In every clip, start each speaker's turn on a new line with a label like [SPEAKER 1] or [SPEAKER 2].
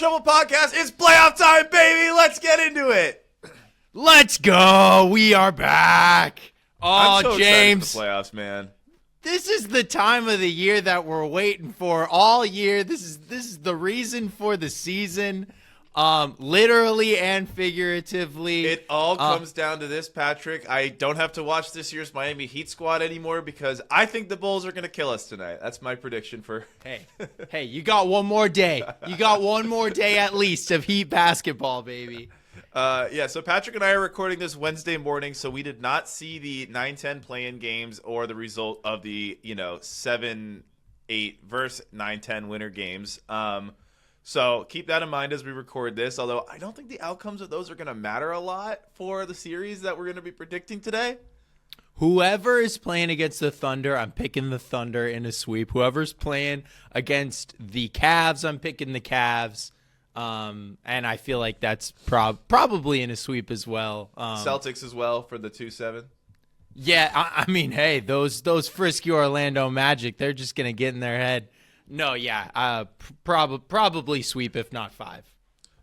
[SPEAKER 1] Trouble Podcast. It's playoff time, baby. Let's get into it.
[SPEAKER 2] Let's go. We are back.
[SPEAKER 1] I'm so
[SPEAKER 2] James.
[SPEAKER 1] excited for the playoffs, man.
[SPEAKER 2] This is the time of the year that we're waiting for all year. This is the reason for the season, literally and figuratively.
[SPEAKER 1] It all comes down to this, Patrick. I don't have to watch this year's Miami Heat squad anymore because I think the Bulls are going to kill us tonight. That's my prediction for.
[SPEAKER 2] Hey, you got one more day. You got one more day at least of Heat basketball, baby.
[SPEAKER 1] So Patrick and I are recording this Wednesday morning, so we did not see the 9-10 play-in games or the result of the 7-8 versus 9-10 winner games. So keep that in mind as we record this, although I don't think the outcomes of those are going to matter a lot for the series that we're going to be predicting today.
[SPEAKER 2] Whoever is playing against the Thunder, I'm picking the Thunder in a sweep. Whoever's playing against the Cavs, I'm picking the Cavs. And I feel like that's probably in a sweep as well.
[SPEAKER 1] Celtics as well for the 2-7.
[SPEAKER 2] Yeah, I mean, hey, those frisky Orlando Magic, they're just gonna get in their head. No, yeah, probably sweep if not 5.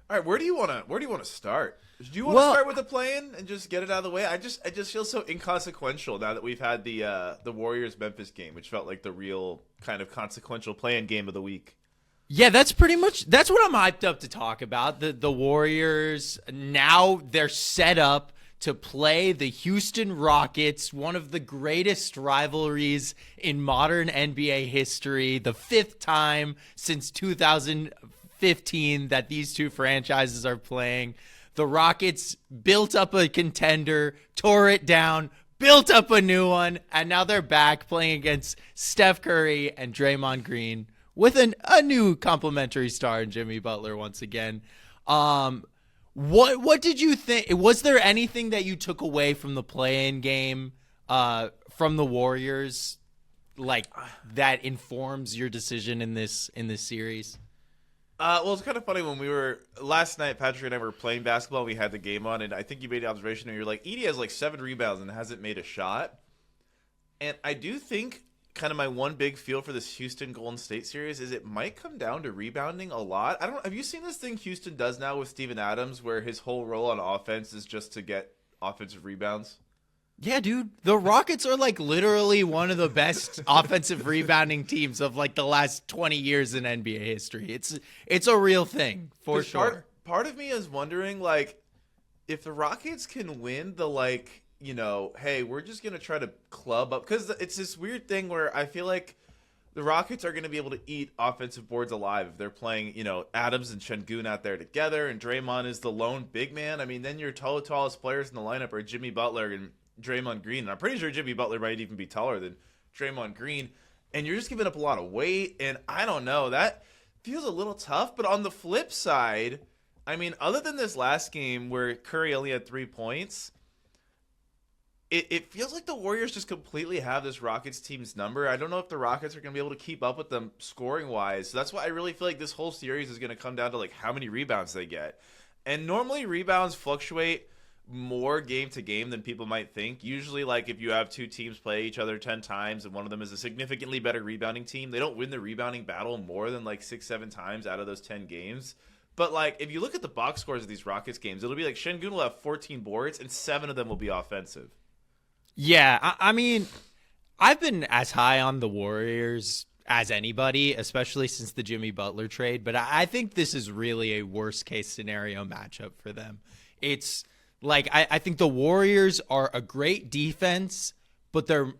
[SPEAKER 1] All right, where do you want to start? Do you want to start with the play-in and just get it out of the way? I just feel so inconsequential now that we've had the Warriors Memphis game, which felt like the real kind of consequential play-in game of the week.
[SPEAKER 2] Yeah, that's what I'm hyped up to talk about. The Warriors, now they're set up to play the Houston Rockets, one of the greatest rivalries in modern NBA history, the 5th time since 2015 that these two franchises are playing. The Rockets built up a contender, tore it down, built up a new one, and now they're back playing against Steph Curry and Draymond Green, with a new complimentary star in Jimmy Butler once again. What did you think? Was there anything that you took away from the play-in game from the Warriors, like that informs your decision in this series?
[SPEAKER 1] Well, it's kind of funny when we were last night. Patrick and I were playing basketball. We had the game on, and I think you made the observation, and you're like, Edey has like 7 rebounds and hasn't made a shot. And I do think, kind of my one big feel for this Houston Golden State series is it might come down to rebounding a lot. Have you seen this thing Houston does now with Steven Adams where his whole role on offense is just to get offensive rebounds?
[SPEAKER 2] Yeah, dude. The Rockets are like literally one of the best offensive rebounding teams of like the last 20 years in NBA history. It's a real thing for sure.
[SPEAKER 1] Part of me is wondering, like, if the Rockets can win the hey, we're just going to try to club up. Because it's this weird thing where I feel like the Rockets are going to be able to eat offensive boards alive if they're playing, Adams and Şengün out there together, and Draymond is the lone big man. I mean, then your tallest players in the lineup are Jimmy Butler and Draymond Green. And I'm pretty sure Jimmy Butler might even be taller than Draymond Green. And you're just giving up a lot of weight. And I don't know. That feels a little tough. But on the flip side, I mean, other than this last game where Curry only had 3 points, It feels like the Warriors just completely have this Rockets team's number. I don't know if the Rockets are going to be able to keep up with them scoring-wise. So that's why I really feel like this whole series is going to come down to like how many rebounds they get. And normally rebounds fluctuate more game to game than people might think. Usually, like if you have 2 teams play each other 10 times and one of them is a significantly better rebounding team, they don't win the rebounding battle more than like 6-7 times out of those 10 games. But like if you look at the box scores of these Rockets games, it'll be like Şengün will have 14 boards and 7 of them will be offensive.
[SPEAKER 2] Yeah, I mean, I've been as high on the Warriors as anybody, especially since the Jimmy Butler trade, but I think this is really a worst-case scenario matchup for them. It's like I think the Warriors are a great defense, but they're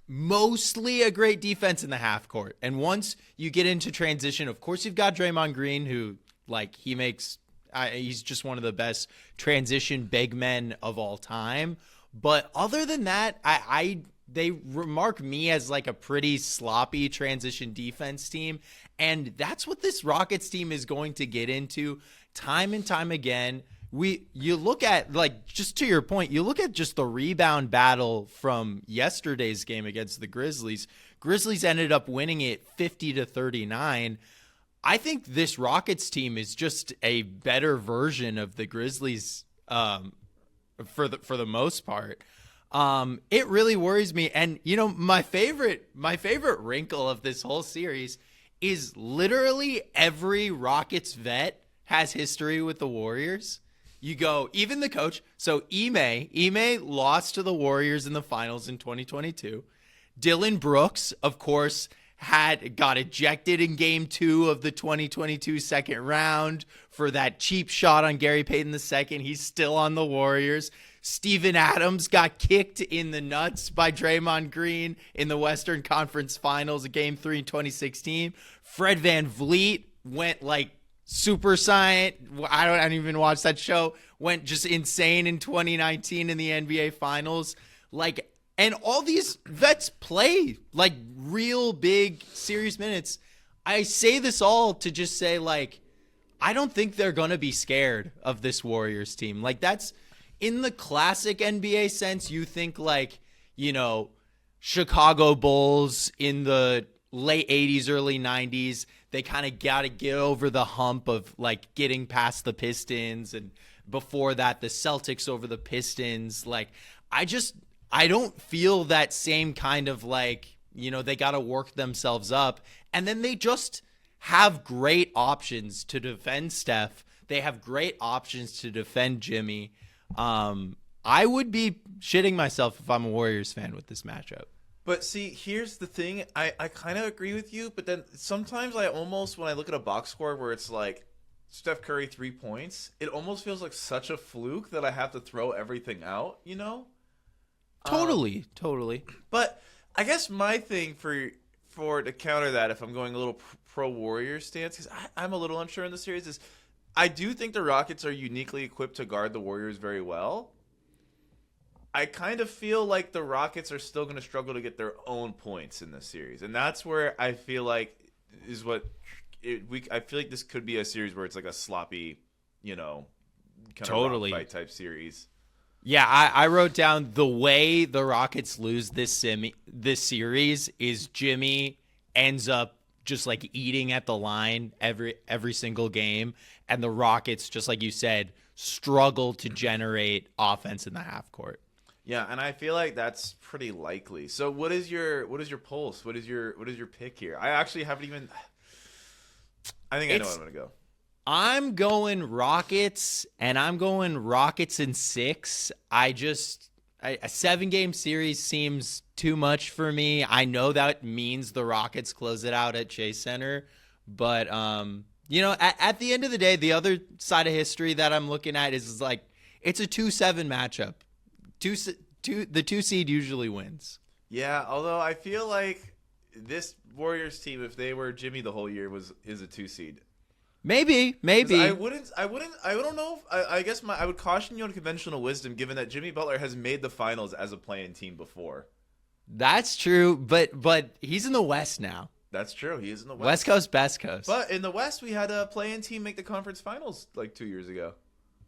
[SPEAKER 2] mostly a great defense in the half court. And once you get into transition, of course, you've got Draymond Green, who, like, he's just one of the best transition big men of all time. But other than that, they remark me as like a pretty sloppy transition defense team. And that's what this Rockets team is going to get into time and time again. You look at, like, just to your point, you look at just the rebound battle from yesterday's game against the Grizzlies. Grizzlies ended up winning it 50-39. I think this Rockets team is just a better version of the Grizzlies for the most part. It really worries me. And my favorite wrinkle of this whole series is literally every Rockets vet has history with the Warriors. You go, even the coach. So Ime lost to the Warriors in the finals in 2022. Dylan Brooks, of course, got ejected in game 2 of the 2022 second round for that cheap shot on Gary Payton II. He's still on the Warriors. Steven Adams got kicked in the nuts by Draymond Green in the Western Conference Finals of game 3 in 2016. Fred VanVleet went like Super Saiyan. I don't even watch that show. Went just insane in 2019 in the NBA Finals. Like, and all these vets play like real big serious minutes. I say this all to just say, like, I don't think they're going to be scared of this Warriors team. Like, that's in the classic NBA sense. You think like, Chicago Bulls in the late 80s, early 90s. They kind of got to get over the hump of like getting past the Pistons, and before that, the Celtics over the Pistons. Like, I don't feel that same kind of like, they got to work themselves up. And then they just have great options to defend Steph. They have great options to defend Jimmy. I would be shitting myself if I'm a Warriors fan with this matchup.
[SPEAKER 1] But see, here's the thing. I kind of agree with you, but then sometimes I almost, when I look at a box score where it's like Steph Curry 3 points, it almost feels like such a fluke that I have to throw everything out,
[SPEAKER 2] Totally.
[SPEAKER 1] But I guess my thing for to counter that, if I'm going a little pro Warriors stance, because I'm a little unsure in the series, is I do think the Rockets are uniquely equipped to guard the Warriors very well. I kind of feel like the Rockets are still going to struggle to get their own points in this series, and that's where I feel like is what I feel like this could be a series where it's like a sloppy, kind of fight type series.
[SPEAKER 2] Yeah, I wrote down the way the Rockets lose this series is Jimmy ends up just like eating at the line every single game, and the Rockets, just like you said, struggle to generate offense in the half court.
[SPEAKER 1] Yeah, and I feel like that's pretty likely. So what is your pulse? What is your pick here? I actually haven't even I think I know where I'm going to go.
[SPEAKER 2] I'm going Rockets, and I'm going Rockets in 6. A 7-game series seems too much for me. I know that means the Rockets close it out at Chase Center, but at the end of the day, the other side of history that I'm looking at is like it's a 2-7 matchup. The 2 seed usually wins. Yeah,
[SPEAKER 1] although I feel like this Warriors team, if they were Jimmy the whole year, is a 2 seed.
[SPEAKER 2] Maybe.
[SPEAKER 1] I don't know. I guess I would caution you on conventional wisdom, given that Jimmy Butler has made the finals as a play-in team before.
[SPEAKER 2] That's true, but he's in the West now.
[SPEAKER 1] That's true. He is in the West.
[SPEAKER 2] West Coast, best coast.
[SPEAKER 1] But in the West, we had a play-in team make the conference finals like 2 years ago.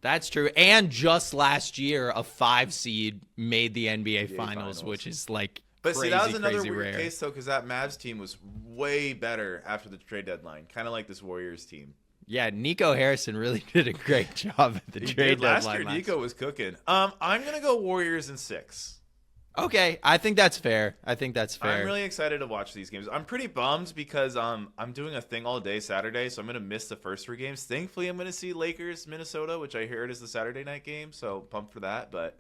[SPEAKER 2] That's true. And just last year, a 5 seed made the NBA finals, which is like crazy,
[SPEAKER 1] see, that was another
[SPEAKER 2] weird
[SPEAKER 1] rare case, though, because that Mavs team was way better after the trade deadline, kind of like this Warriors team.
[SPEAKER 2] Yeah, Nico Harrison really did a great job at the trade deadline.
[SPEAKER 1] Last year, Nico was cooking. I'm going to go Warriors in 6.
[SPEAKER 2] Okay, I think that's fair. I'm
[SPEAKER 1] really excited to watch these games. I'm pretty bummed because I'm doing a thing all day Saturday, so I'm going to miss the first 3 games. Thankfully, I'm going to see Lakers, Minnesota, which I heard is the Saturday night game, so pumped for that. But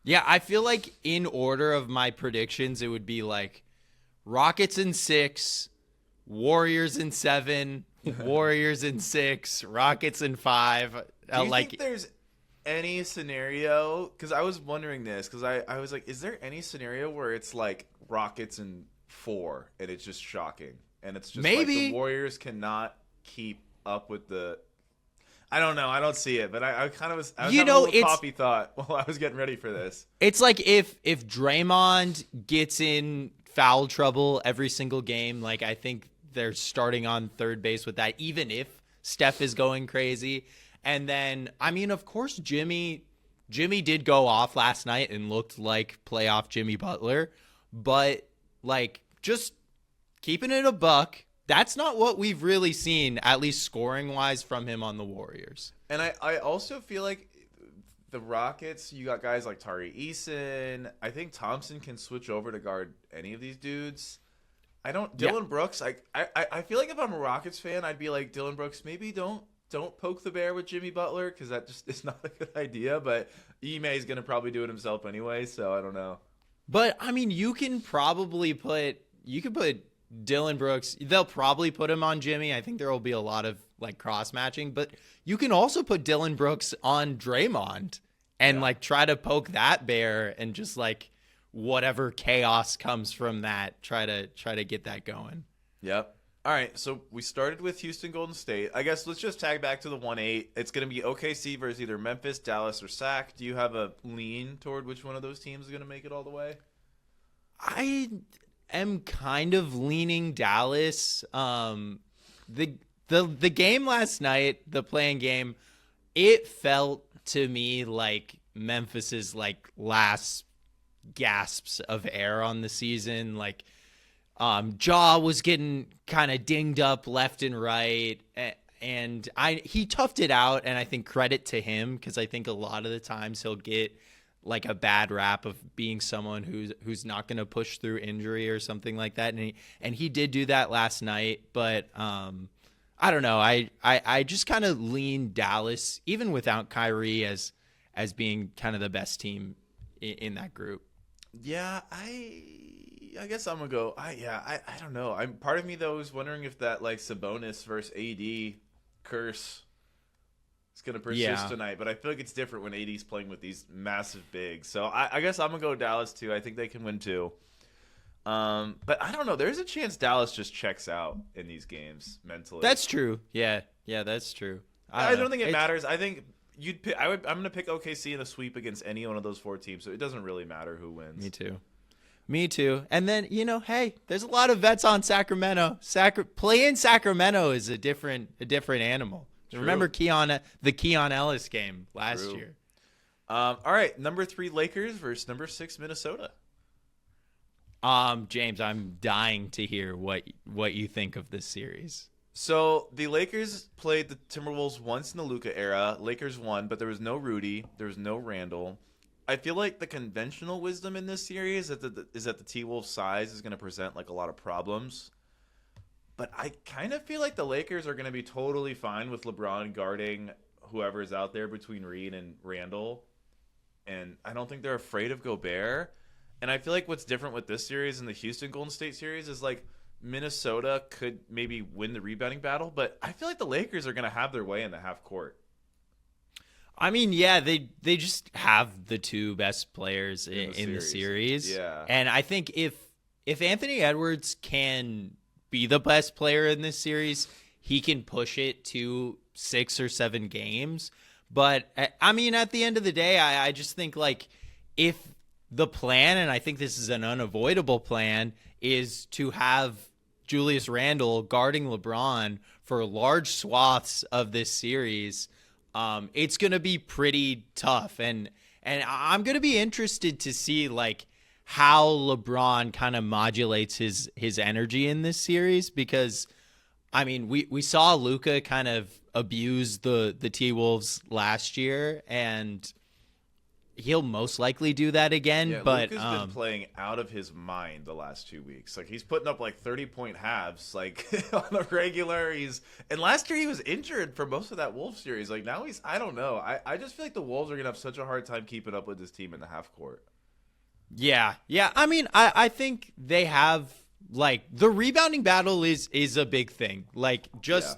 [SPEAKER 2] yeah, I feel like in order of my predictions, it would be like Rockets in 6, Warriors in 7, Warriors in 6, Rockets in 5.
[SPEAKER 1] Do you think there's any scenario, because I was wondering this, because I was like, is there any scenario where it's like Rockets in 4 and it's just shocking, and it's just maybe like the Warriors cannot keep up with the I don't know, I don't see it, but I kind of was having a little coffee thought while I was getting ready for this.
[SPEAKER 2] It's like if Draymond gets in foul trouble every single game, like I think they're starting on third base with that, even if Steph is going crazy. And then, I mean, of course, Jimmy did go off last night and looked like playoff Jimmy Butler. But, like, just keeping it a buck, that's not what we've really seen, at least scoring-wise, from him on the Warriors.
[SPEAKER 1] And I also feel like the Rockets, you got guys like Tari Eason. I think Thompson can switch over to guard any of these dudes. Dylan Brooks, I feel like if I'm a Rockets fan, I'd be like, Dylan Brooks, maybe don't don't poke the bear with Jimmy Butler because that just is not a good idea. But Ime is going to probably do it himself anyway, so I don't know.
[SPEAKER 2] But I mean, you could put Dylan Brooks. They'll probably put him on Jimmy. I think there will be a lot of like cross matching, but you can also put Dylan Brooks on Draymond and like try to poke that bear and just like whatever chaos comes from that, try to get that going.
[SPEAKER 1] Yep. All right, so we started with Houston Golden State. I guess let's just tag back to the 1-8. It's going to be OKC versus either Memphis, Dallas, or SAC. Do you have a lean toward which one of those teams is going to make it all the way?
[SPEAKER 2] I am kind of leaning Dallas. The game last night, the playing game, it felt to me like Memphis's like last gasps of air on the season. Like Jaw was getting kind of dinged up left and right, and he toughed it out, and I think credit to him because I think a lot of the times he'll get like a bad rap of being someone who's not going to push through injury or something like that, and he did do that last night. But I don't know. I just kind of lean Dallas even without Kyrie as being kind of the best team in that group.
[SPEAKER 1] Yeah, I guess I'm gonna go. I don't know. I'm part of me though is wondering if that like Sabonis versus AD curse is gonna persist tonight. But I feel like it's different when AD's playing with these massive bigs. So I guess I'm gonna go Dallas too. I think they can win too. But I don't know. There's a chance Dallas just checks out in these games mentally.
[SPEAKER 2] That's true. Yeah, that's true.
[SPEAKER 1] I don't think it matters. I think you'd pick. I'm gonna pick OKC in a sweep against any one of those four teams. So it doesn't really matter who wins.
[SPEAKER 2] Me too. And then, hey, there's a lot of vets on Sacramento. Playing Sacramento is a different animal. True. Remember the Keon Ellis game last year.
[SPEAKER 1] All right, number 3 Lakers versus number 6 Minnesota.
[SPEAKER 2] James, I'm dying to hear what you think of this series.
[SPEAKER 1] So the Lakers played the Timberwolves once in the Luka era. Lakers won, but there was no Rudy. There was no Randall. I feel like the conventional wisdom in this series is that the T-Wolves size is going to present like a lot of problems. But I kind of feel like the Lakers are going to be totally fine with LeBron guarding whoever is out there between Reed and Randall. And I don't think they're afraid of Gobert. And I feel like what's different with this series and the Houston Golden State series is like Minnesota could maybe win the rebounding battle, but I feel like the Lakers are going to have their way in the half court.
[SPEAKER 2] I mean, yeah, they just have the two best players in the series.
[SPEAKER 1] Yeah.
[SPEAKER 2] And I think if Anthony Edwards can be the best player in this series, he can push it to 6 or 7 games. But I mean, at the end of the day, I just think like if the plan, and I think this is an unavoidable plan, is to have Julius Randle guarding LeBron for large swaths of this series, it's going to be pretty tough. And I'm going to be interested to see like how LeBron kind of modulates his energy in this series, because I mean, we saw Luka kind of abuse the T-Wolves last year, and he'll most likely do that again.
[SPEAKER 1] Yeah,
[SPEAKER 2] but
[SPEAKER 1] Luka's been playing out of his mind the last 2 weeks. Like he's putting up like 30-point halves, like on the regular. And last year he was injured for most of that Wolves series. Like now I don't know. I just feel like the Wolves are gonna have such a hard time keeping up with this team in the half court.
[SPEAKER 2] Yeah. I mean, I think they have like the rebounding battle is a big thing. Like just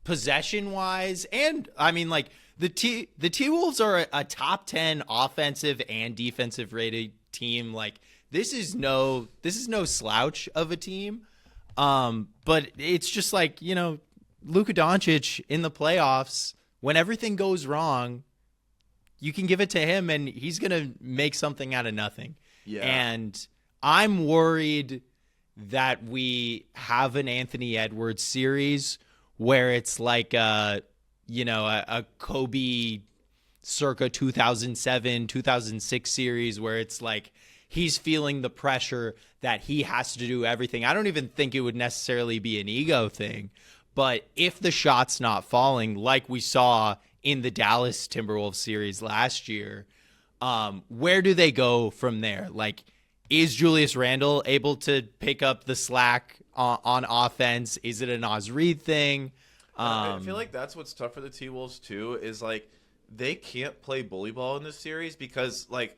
[SPEAKER 2] possession wise, and I mean like. The T-Wolves are a top 10 offensive and defensive rated team. Like this is no slouch of a team. But it's just like, Luka Doncic in the playoffs, when everything goes wrong, you can give it to him and he's going to make something out of nothing. Yeah. And I'm worried that we have an Anthony Edwards series where it's like a Kobe circa 2007, 2006 series where it's like he's feeling the pressure that he has to do everything. I don't even think it would necessarily be an ego thing, but if the shot's not falling like we saw in the Dallas Timberwolves series last year, where do they go from there? Like, is Julius Randle able to pick up the slack on offense? Is it a Naz Reid thing?
[SPEAKER 1] I feel like that's what's tough for the T-Wolves too, is like they can't play bully ball in this series because like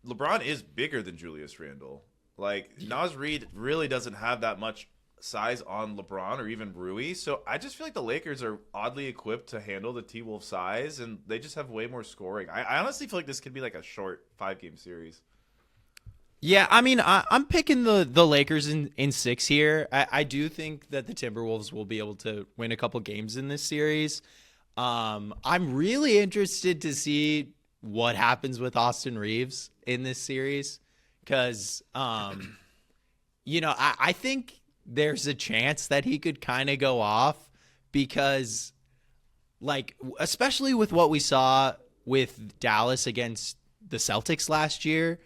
[SPEAKER 1] LeBron is bigger than Julius Randle. Like Naz Reid really doesn't have that much size on LeBron or even Rui. So I just feel like the Lakers are oddly equipped to handle the T-Wolves size, and they just have way more scoring. I honestly feel like this could be like a short 5-game series.
[SPEAKER 2] Yeah, I mean, I'm picking the Lakers in 6 here. I do think that the Timberwolves will be able to win a couple games in this series. I'm really interested to see what happens with Austin Reeves in this series because, I think there's a chance that he could kind of go off because, like, especially with what we saw with Dallas against the Celtics last year,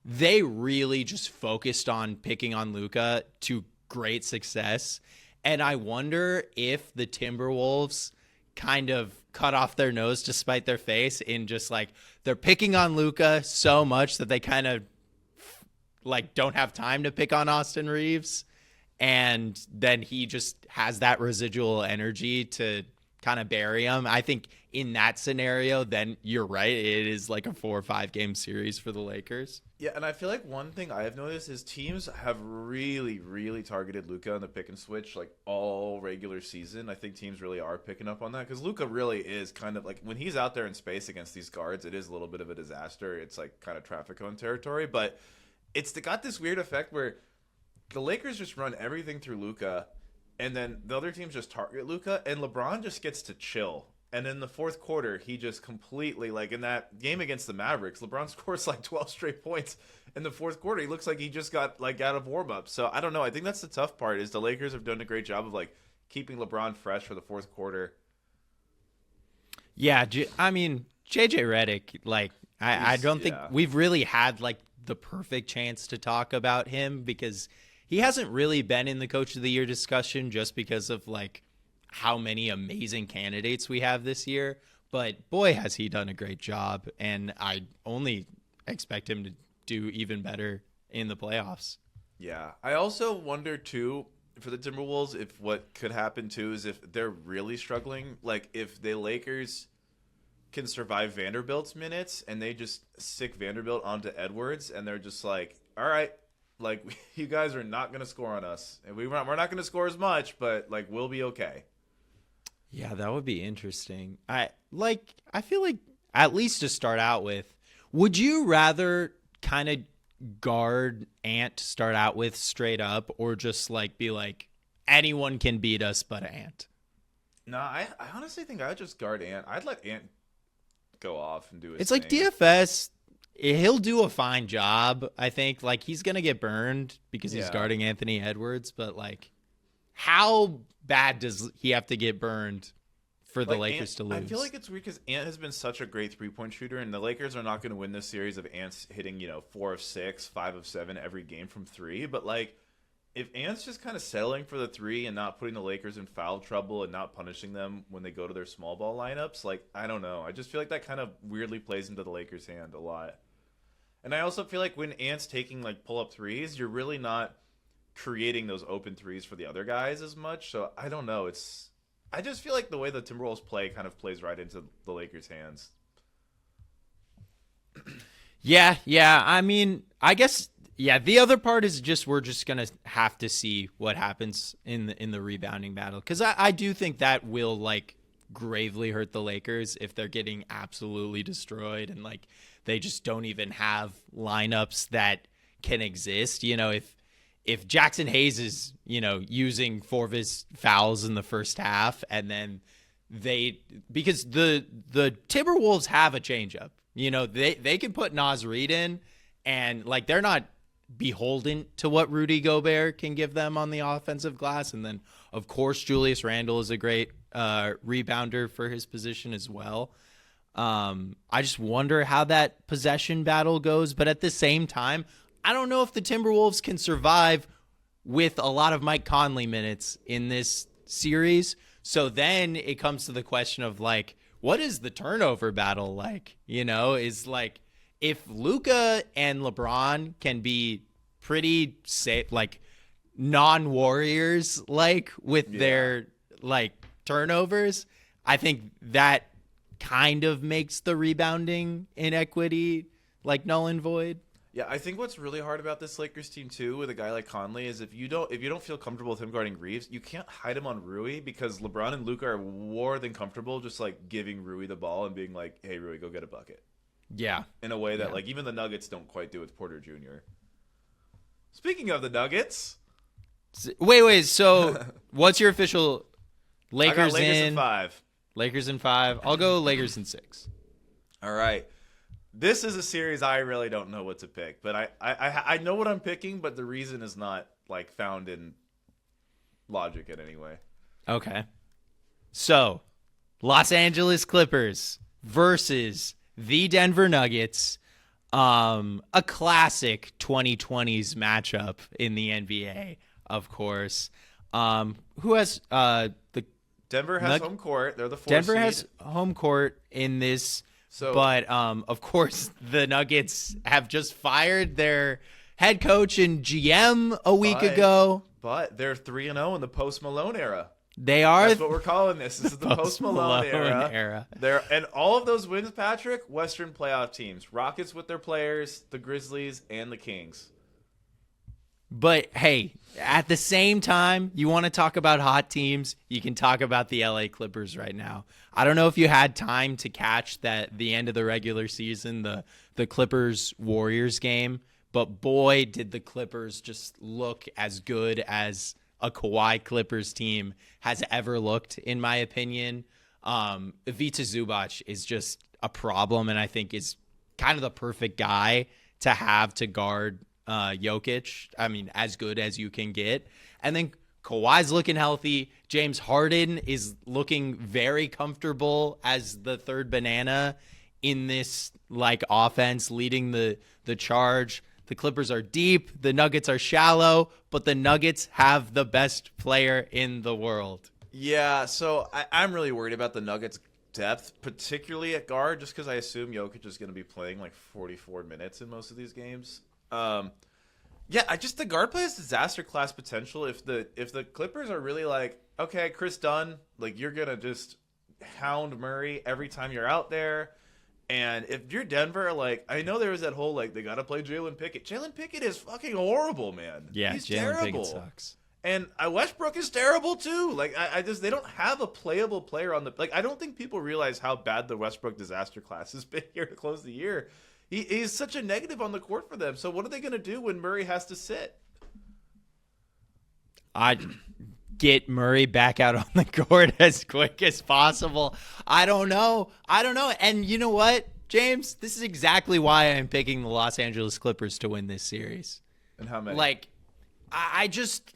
[SPEAKER 2] they really just focused on picking on Luka to great success. And I wonder if the Timberwolves kind of cut off their nose to spite their face in just like they're picking on Luka so much that they kind of like don't have time to pick on Austin Reeves. And then he just has that residual energy to kind of bury him. I think in that scenario, then you're right. It is like a 4 or 5 game series for the Lakers.
[SPEAKER 1] Yeah, and I feel like one thing I have noticed is teams have really, really targeted Luka on the pick and switch like all regular season. I think teams really are picking up on that because Luka really is kind of like when he's out there in space against these guards, it is a little bit of a disaster. It's like kind of traffic cone territory, but it's got this weird effect where the Lakers just run everything through Luka, and then the other teams just target Luka, and LeBron just gets to chill. And in the fourth quarter, he just completely, like in that game against the Mavericks, LeBron scores like 12 straight points in the fourth quarter. He looks like he just got like out of warm-up. So I don't know. I think that's the tough part is the Lakers have done a great job of like keeping LeBron fresh for the fourth quarter.
[SPEAKER 2] Yeah, I mean, JJ Redick, like I don't think we've really had like the perfect chance to talk about him because he hasn't really been in the Coach of the Year discussion just because of like how many amazing candidates we have this year. But boy, has he done a great job. And I only expect him to do even better in the playoffs.
[SPEAKER 1] Yeah. I also wonder too, for the Timberwolves, if what could happen too is if they're really struggling, like if the Lakers can survive Vanderbilt's minutes and they just stick Vanderbilt onto Edwards and they're just like, all right, like you guys are not going to score on us. And we're not going to score as much, but like we'll be okay.
[SPEAKER 2] Yeah, that would be interesting. I feel like at least to start out with, would you rather kind of guard Ant to start out with straight up or just like be like anyone can beat us but Ant?
[SPEAKER 1] No, I honestly think I would just guard Ant. I'd let Ant go off and do his
[SPEAKER 2] It's
[SPEAKER 1] thing.
[SPEAKER 2] like DFS, he'll do a fine job. I think like he's going to get burned because he's guarding Anthony Edwards, but like how bad does he have to get burned for the Lakers to lose?
[SPEAKER 1] I feel like it's weird because Ant has been such a great three-point shooter, and the Lakers are not going to win this series of Ant's hitting 4 of 6, 5 of 7 every game from 3. But like, if Ant's just kind of settling for the 3 and not putting the Lakers in foul trouble and not punishing them when they go to their small ball lineups, like I don't know. I just feel like that kind of weirdly plays into the Lakers' hand a lot. And I also feel like when Ant's taking like pull-up threes, you're really not creating those open threes for the other guys as much. So I don't know. I just feel like the way the Timberwolves play kind of plays right into the Lakers' hands.
[SPEAKER 2] Yeah. I mean, I guess the other part is just we're just gonna have to see what happens in the rebounding battle because I do think that will like gravely hurt the Lakers if they're getting absolutely destroyed and like they just don't even have lineups that can exist. If Jackson Hayes is, using 4 of his fouls in the first half and then because the Timberwolves have a changeup, they can put Naz Reid in and like they're not beholden to what Rudy Gobert can give them on the offensive glass. And then of course, Julius Randle is a great rebounder for his position as well. I just wonder how that possession battle goes. But at the same time, I don't know if the Timberwolves can survive with a lot of Mike Conley minutes in this series. So then it comes to the question of like, what is the turnover battle like? Is like if Luka and LeBron can be pretty safe, like non-Warriors, like with their like turnovers, I think that kind of makes the rebounding inequity like null and void.
[SPEAKER 1] Yeah, I think what's really hard about this Lakers team too, with a guy like Conley, is if you don't feel comfortable with him guarding Reeves, you can't hide him on Rui, because LeBron and Luka are more than comfortable just like giving Rui the ball and being like, "Hey, Rui, go get a bucket."
[SPEAKER 2] Yeah,
[SPEAKER 1] in a way that like even the Nuggets don't quite do with Porter Jr. Speaking of the Nuggets,
[SPEAKER 2] wait. So, what's your official Lakers,
[SPEAKER 1] I got Lakers
[SPEAKER 2] in
[SPEAKER 1] in 5?
[SPEAKER 2] Lakers in 5. I'll go Lakers in 6.
[SPEAKER 1] All right. This is a series I really don't know what to pick, but I know what I'm picking, but the reason is not like found in logic in any way.
[SPEAKER 2] Okay. So, Los Angeles Clippers versus the Denver Nuggets. A classic 2020s matchup in the NBA, of course. Who has the
[SPEAKER 1] Denver has home court. They're the 4th
[SPEAKER 2] Denver
[SPEAKER 1] seed.
[SPEAKER 2] has home court in this.
[SPEAKER 1] So,
[SPEAKER 2] but of course, the Nuggets have just fired their head coach and GM a week ago.
[SPEAKER 1] But they're 3-0 in the post Malone era.
[SPEAKER 2] They are.
[SPEAKER 1] That's what we're calling this. This is the post Malone era. And all of those wins, Patrick, Western playoff teams. Rockets with their players, the Grizzlies, and the Kings.
[SPEAKER 2] But hey, at the same time, you want to talk about hot teams, you can talk about the LA Clippers right now. I don't know if you had time to catch the end of the regular season, the Clippers Warriors game, but boy, did the Clippers just look as good as a Kawhi Clippers team has ever looked, in my opinion. Ivica Zubac is just a problem, and I think is kind of the perfect guy to have to guard Jokic. I mean, as good as you can get. And then Kawhi's looking healthy. James Harden is looking very comfortable as the third banana in this like offense, leading the charge. The Clippers are deep. The Nuggets are shallow, but the Nuggets have the best player in the world.
[SPEAKER 1] Yeah, so I'm really worried about the Nuggets' depth, particularly at guard, just because I assume Jokic is going to be playing like 44 minutes in most of these games. The guard play has disaster class potential. If the Clippers are really like, okay, Chris Dunn, like you're gonna just hound Murray every time you're out there, and if you're Denver, like I know there was that whole like they gotta play Jalen Pickett. Jalen Pickett is fucking horrible, man.
[SPEAKER 2] Yeah,
[SPEAKER 1] he's
[SPEAKER 2] Jalen
[SPEAKER 1] terrible.
[SPEAKER 2] Pickett sucks.
[SPEAKER 1] And Westbrook is terrible too. Like they don't have a playable player on the like. I don't think people realize how bad the Westbrook disaster class has been here to close the year. He's such a negative on the court for them. So what are they going to do when Murray has to sit?
[SPEAKER 2] I'd get Murray back out on the court as quick as possible. I don't know. And you know what, James? This is exactly why I'm picking the Los Angeles Clippers to win this series.
[SPEAKER 1] And how many?
[SPEAKER 2] Like, I just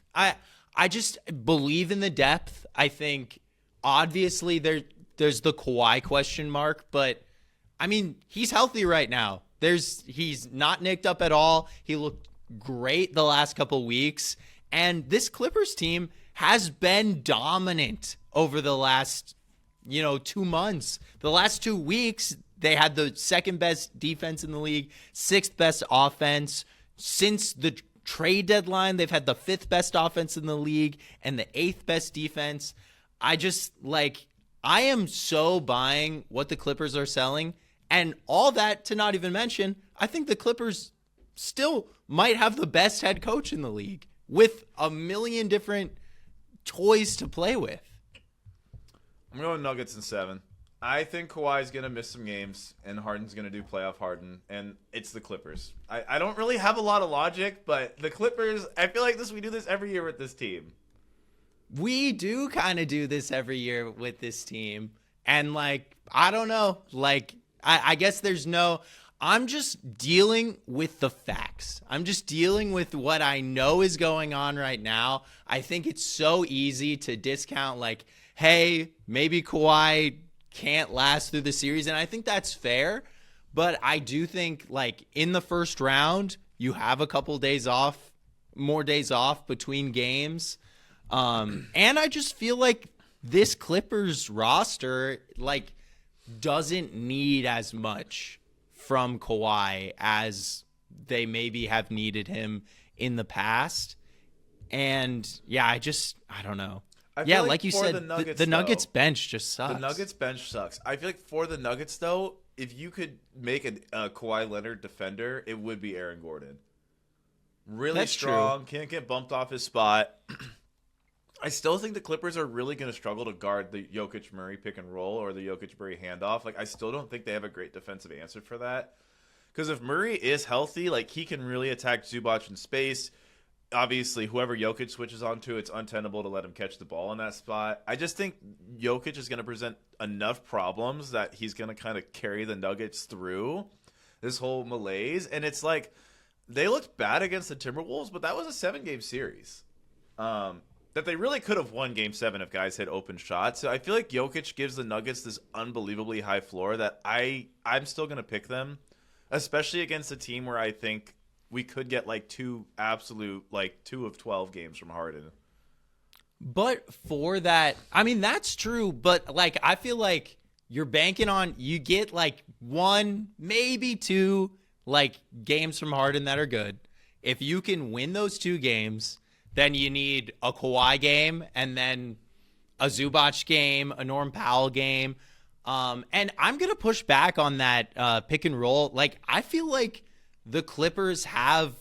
[SPEAKER 2] believe in the depth. I think obviously there's the Kawhi question mark, but I mean, he's healthy right now. He's not nicked up at all. He looked great the last couple weeks. And this Clippers team has been dominant over the last, 2 months. The last 2 weeks, they had the second best defense in the league, 6th best offense. Since the trade deadline, they've had the 5th best offense in the league and the 8th best defense. I am so buying what the Clippers are selling. And all that to not even mention, I think the Clippers still might have the best head coach in the league with a million different toys to play with.
[SPEAKER 1] I'm going Nuggets in 7. I think Kawhi's going to miss some games, and Harden's going to do playoff Harden, and it's the Clippers. I don't really have a lot of logic, but the Clippers, I feel like we do this every year with this team.
[SPEAKER 2] We do kind of do this every year with this team. And, I don't know. I guess I'm just dealing with the facts. I'm just dealing with what I know is going on right now. I think it's so easy to discount, hey, maybe Kawhi can't last through the series. And I think that's fair. But I do think, in the first round, you have a couple more days off between games. And I just feel like this Clippers roster, doesn't need as much from Kawhi as they maybe have needed him in the past. And yeah, I don't know.
[SPEAKER 1] I
[SPEAKER 2] Yeah,
[SPEAKER 1] feel
[SPEAKER 2] like you
[SPEAKER 1] for
[SPEAKER 2] said,
[SPEAKER 1] the Nuggets,
[SPEAKER 2] the Nuggets
[SPEAKER 1] though,
[SPEAKER 2] bench just sucks.
[SPEAKER 1] the Nuggets bench sucks. I feel like for the Nuggets, though, if you could make a Kawhi Leonard defender, it would be Aaron Gordon. Really
[SPEAKER 2] That's
[SPEAKER 1] strong, can't get bumped off his spot. I still think the Clippers are really going to struggle to guard the Jokic Murray pick and roll or the Jokic Murray handoff. Like, I still don't think they have a great defensive answer for that. Because if Murray is healthy, like, he can really attack Zubac in space. Obviously, whoever Jokic switches onto, it's untenable to let him catch the ball in that spot. I just think Jokic is going to present enough problems that he's going to kind of carry the Nuggets through this whole malaise. And it's like, they looked bad against the Timberwolves, but that was a 7-game series. That they really could have won Game 7 if guys hit open shots. So I feel like Jokic gives the Nuggets this unbelievably high floor that I'm still going to pick them, especially against a team where I think we could get like 2 of 12 games from Harden.
[SPEAKER 2] But for that, I mean, that's true. But like, I feel like you're banking on you get like 1, maybe 2 like games from Harden that are good. If you can win those 2 games, then you need a Kawhi game and then a Zubac game, a Norm Powell game. And I'm going to push back on that pick and roll. Like, I feel like the Clippers have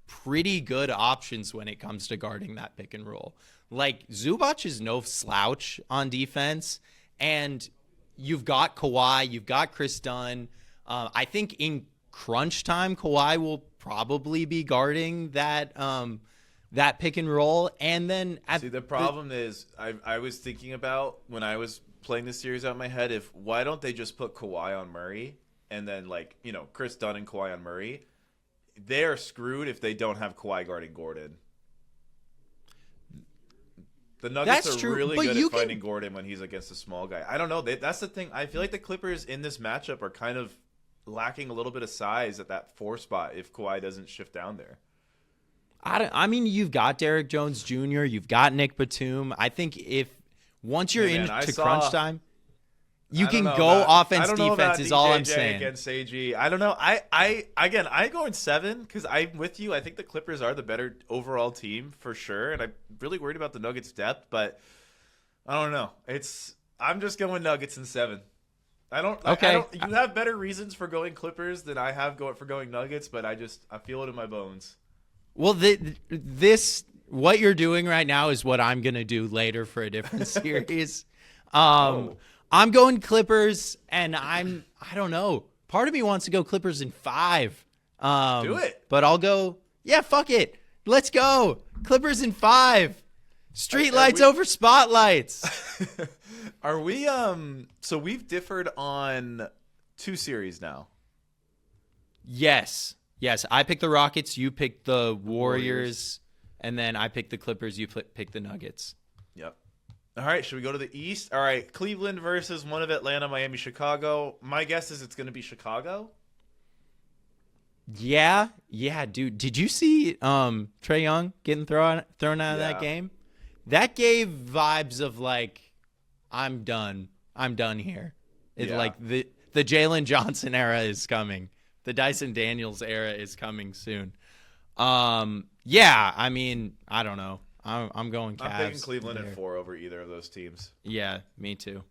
[SPEAKER 2] pretty good options when it comes to guarding that pick and roll. Like, Zubac is no slouch on defense, and you've got Kawhi, you've got Chris Dunn. I think in crunch time, Kawhi will probably be guarding that pick and roll. And then
[SPEAKER 1] the problem is I was thinking about when I was playing this series out in my head, why don't they just put Kawhi on Murray and then Chris Dunn and Kawhi on Murray? They are screwed if they don't have Kawhi guarding Gordon. The Nuggets are really good at finding Gordon when he's against a small guy. I don't know. That's the thing. I feel like the Clippers in this matchup are kind of lacking a little bit of size at that 4 spot if Kawhi doesn't shift down there.
[SPEAKER 2] I mean, you've got Derek Jones Jr., you've got Nick Batum. I think once you're into crunch time, you can go offense defense is all I'm saying.
[SPEAKER 1] Against AG. I don't know. I go in 7 because I'm with you. I think the Clippers are the better overall team for sure, and I'm really worried about the Nuggets' depth. But I don't know. I'm just going Nuggets in 7. You have better reasons for going Clippers than I have for going Nuggets, but I feel it in my bones.
[SPEAKER 2] Well, what you're doing right now is what I'm gonna do later for a different series. I'm going Clippers, and I don't know. Part of me wants to go Clippers in 5.
[SPEAKER 1] Do it.
[SPEAKER 2] But I'll go, yeah, fuck it. Let's go. Clippers in 5. Streetlights over spotlights.
[SPEAKER 1] Are we so we've differed on 2 series now.
[SPEAKER 2] Yes. I picked the Rockets, you picked the Warriors, and then I picked the Clippers, you picked the Nuggets.
[SPEAKER 1] Yep. All right, should we go to the East? All right, Cleveland versus one of Atlanta, Miami, Chicago. My guess is it's going to be Chicago.
[SPEAKER 2] Yeah, dude. Did you see Trae Young getting thrown out of that game? That gave vibes of like, I'm done here. Like the Jalen Johnson era is coming. The Dyson Daniels era is coming soon. Yeah, I mean, I don't know. I'm going Cavs.
[SPEAKER 1] I'm picking Cleveland at 4 over either of those teams.
[SPEAKER 2] Yeah, me too.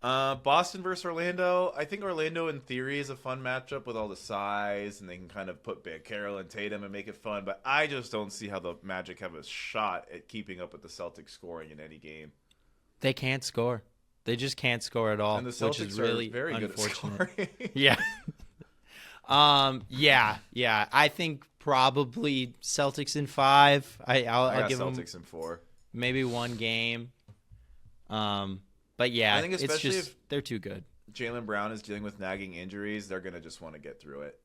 [SPEAKER 1] Boston versus Orlando. I think Orlando, in theory, is a fun matchup with all the size, and they can kind of put Carroll and Tatum and make it fun. But I just don't see how the Magic have a shot at keeping up with the Celtics scoring in any game.
[SPEAKER 2] They can't score. They just can't score at all,
[SPEAKER 1] and the Celtics
[SPEAKER 2] which is really
[SPEAKER 1] are very
[SPEAKER 2] unfortunate.
[SPEAKER 1] Good at
[SPEAKER 2] scoring. Yeah. I think probably Celtics in 5. I'll give
[SPEAKER 1] Celtics
[SPEAKER 2] them
[SPEAKER 1] in 4.
[SPEAKER 2] Maybe 1 game. But yeah,
[SPEAKER 1] I think especially
[SPEAKER 2] if they're too good.
[SPEAKER 1] Jaylen Brown is dealing with nagging injuries, they're gonna just want to get through it.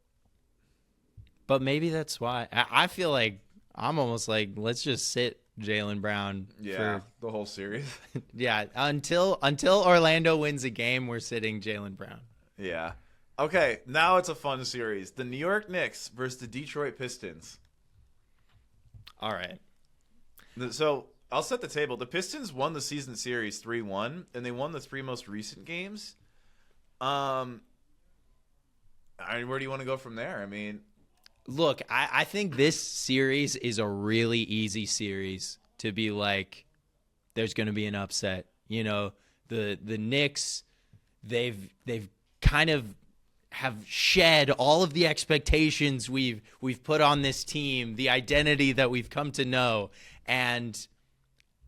[SPEAKER 2] But maybe that's why I feel like I'm almost like, let's just sit Jaylen Brown for
[SPEAKER 1] the whole series.
[SPEAKER 2] Yeah, until Orlando wins a game, we're sitting Jaylen Brown.
[SPEAKER 1] Yeah. Okay, now it's a fun series. The New York Knicks versus the Detroit Pistons.
[SPEAKER 2] All right.
[SPEAKER 1] So I'll set the table. The Pistons won the season series 3-1, and they won the 3 most recent games. Where do you want to go from there? I mean,
[SPEAKER 2] look, I think this series is a really easy series to be like, there's going to be an upset. You know, the Knicks, they've kind of have shed all of the expectations we've put on this team, the identity that we've come to know. And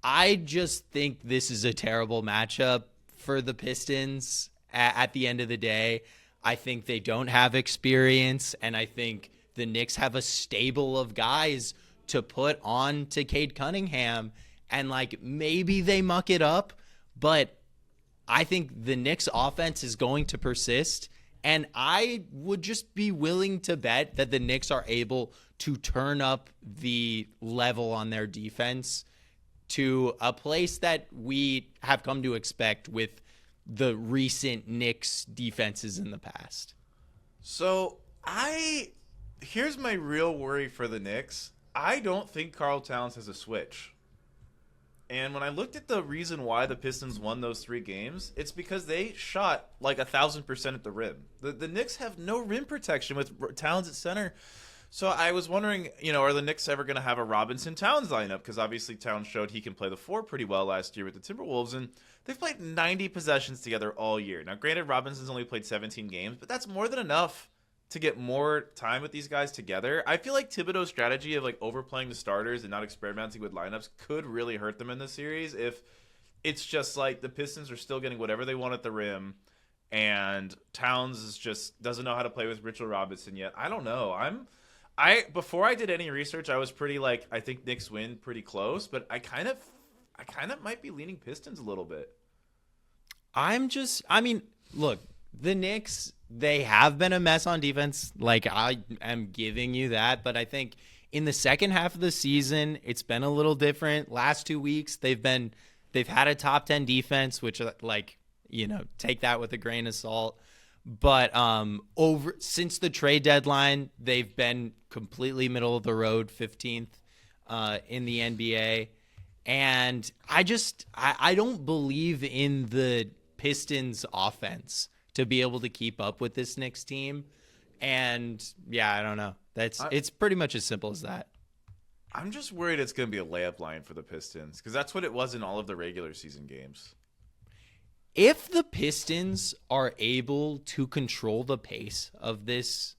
[SPEAKER 2] I just think this is a terrible matchup for the Pistons at the end of the day. I think they don't have experience, and I think the Knicks have a stable of guys to put on to Cade Cunningham, and like maybe they muck it up, but I think the Knicks offense is going to persist, and I would just be willing to bet that the Knicks are able to turn up the level on their defense to a place that we have come to expect with the recent Knicks defenses in the past.
[SPEAKER 1] So here's my real worry for the Knicks. I don't think Karl Towns has a switch. And when I looked at the reason why the Pistons won those 3 games, it's because they shot like 1,000% at the rim. The Knicks have no rim protection with Towns at center. So I was wondering, are the Knicks ever going to have a Robinson-Towns lineup? Because obviously Towns showed he can play the 4 pretty well last year with the Timberwolves, and they've played 90 possessions together all year. Now, granted, Robinson's only played 17 games, but that's more than enough to get more time with these guys together. I feel like Thibodeau's strategy of like overplaying the starters and not experimenting with lineups could really hurt them in this series if it's just like the Pistons are still getting whatever they want at the rim and Towns just doesn't know how to play with Mitchell Robinson yet. I don't know. Before I did any research, I was pretty like, I think Knicks win pretty close, but I kind of might be leaning Pistons a little bit.
[SPEAKER 2] Look, the Knicks, they have been a mess on defense. Like, I am giving you that. But I think in the second half of the season, it's been a little different. Last 2 weeks, they've had a top 10 defense, which, like, take that with a grain of salt. But since the trade deadline, they've been completely middle of the road, 15th in the NBA. And I don't believe in the Pistons offense to be able to keep up with this Knicks team. And yeah, I don't know. It's pretty much as simple as that.
[SPEAKER 1] I'm just worried it's going to be a layup line for the Pistons because that's what it was in all of the regular season games.
[SPEAKER 2] If the Pistons are able to control the pace of this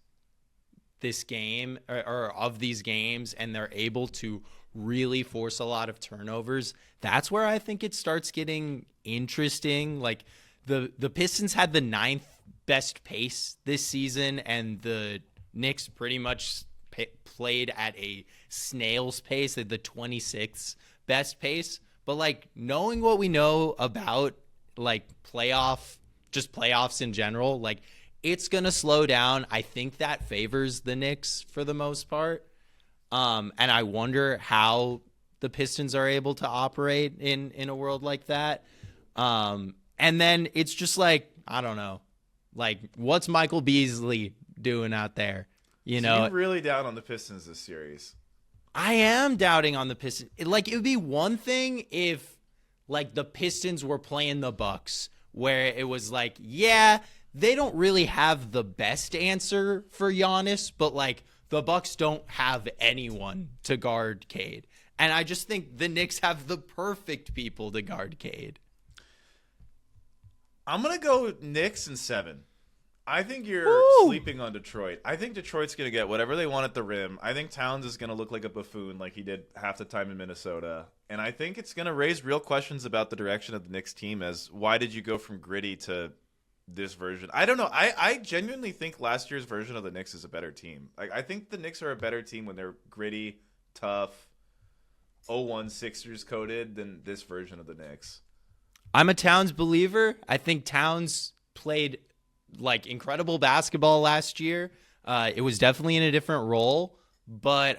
[SPEAKER 2] game or of these games, and they're able to really force a lot of turnovers, that's where I think it starts getting interesting. Like the Pistons had the 9th best pace this season, and the Knicks pretty much played at a snail's pace at the 26th best pace. But like knowing what we know about like playoffs in general, like it's going to slow down. I think that favors the Knicks for the most part. And I wonder how the Pistons are able to operate in a world like that. And then it's just like, I don't know, like what's Michael Beasley doing out there? So
[SPEAKER 1] you're really down on the Pistons this series.
[SPEAKER 2] I am doubting on the Pistons. It would be one thing if like the Pistons were playing the Bucks, where it was like, yeah, they don't really have the best answer for Giannis, but like the Bucks don't have anyone to guard Cade. And I just think the Knicks have the perfect people to guard Cade.
[SPEAKER 1] I'm going to go Knicks in 7. I think you're sleeping on Detroit. I think Detroit's going to get whatever they want at the rim. I think Towns is going to look like a buffoon like he did half the time in Minnesota. And I think it's going to raise real questions about the direction of the Knicks team as why did you go from gritty to this version? I don't know. I genuinely think last year's version of the Knicks is a better team. Like I think the Knicks are a better team when they're gritty, tough, 0-1 Sixers coded than this version of the Knicks.
[SPEAKER 2] I'm a Towns believer. I think Towns played like incredible basketball last year. It was definitely in a different role, but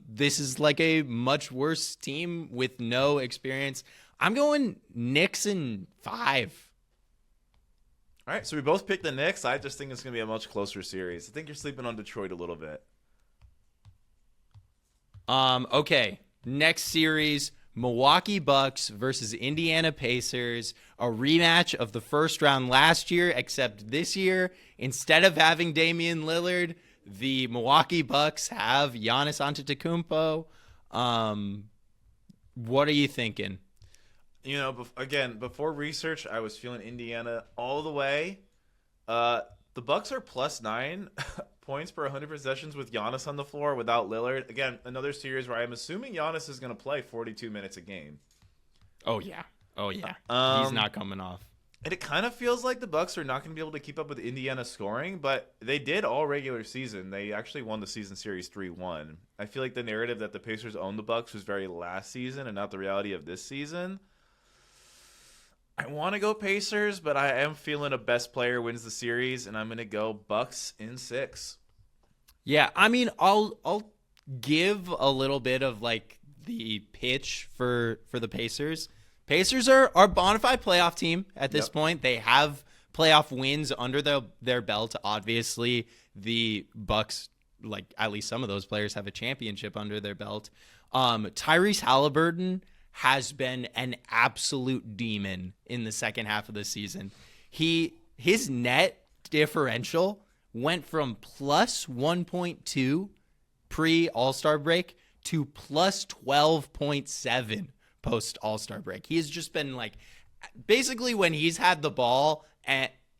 [SPEAKER 2] this is like a much worse team with no experience. I'm going Knicks in 5.
[SPEAKER 1] All right, so we both picked the Knicks. I just think it's going to be a much closer series. I think you're sleeping on Detroit a little bit.
[SPEAKER 2] Okay, next series, Milwaukee Bucks versus Indiana Pacers, a rematch of the first round last year, except this year, instead of having Damian Lillard, the Milwaukee Bucks have Giannis Antetokounmpo. What are you thinking?
[SPEAKER 1] Again, before research, I was feeling Indiana all the way. The Bucks are +9 points per 100 possessions with Giannis on the floor without Lillard. Again, another series where I'm assuming Giannis is going to play 42 minutes a game.
[SPEAKER 2] Oh yeah. He's not coming off.
[SPEAKER 1] And it kind of feels like the Bucks are not going to be able to keep up with Indiana scoring, but they did all regular season. They actually won the season series 3-1. I feel like the narrative that the Pacers owned the Bucks was very last season and not the reality of this season. I want to go Pacers, but I am feeling a best player wins the series, and I'm going to go Bucks in 6.
[SPEAKER 2] Yeah, I mean, I'll give a little bit of like the pitch for the Pacers. Pacers are a bona fide playoff team at this point. They have playoff wins under their belt. Obviously, the Bucks, like at least some of those players, have a championship under their belt. Tyrese Halliburton has been an absolute demon in the second half of the season. His net differential went from plus 1.2 pre All-Star break to plus 12.7 post All-Star break. He has just been like, basically when he's had the ball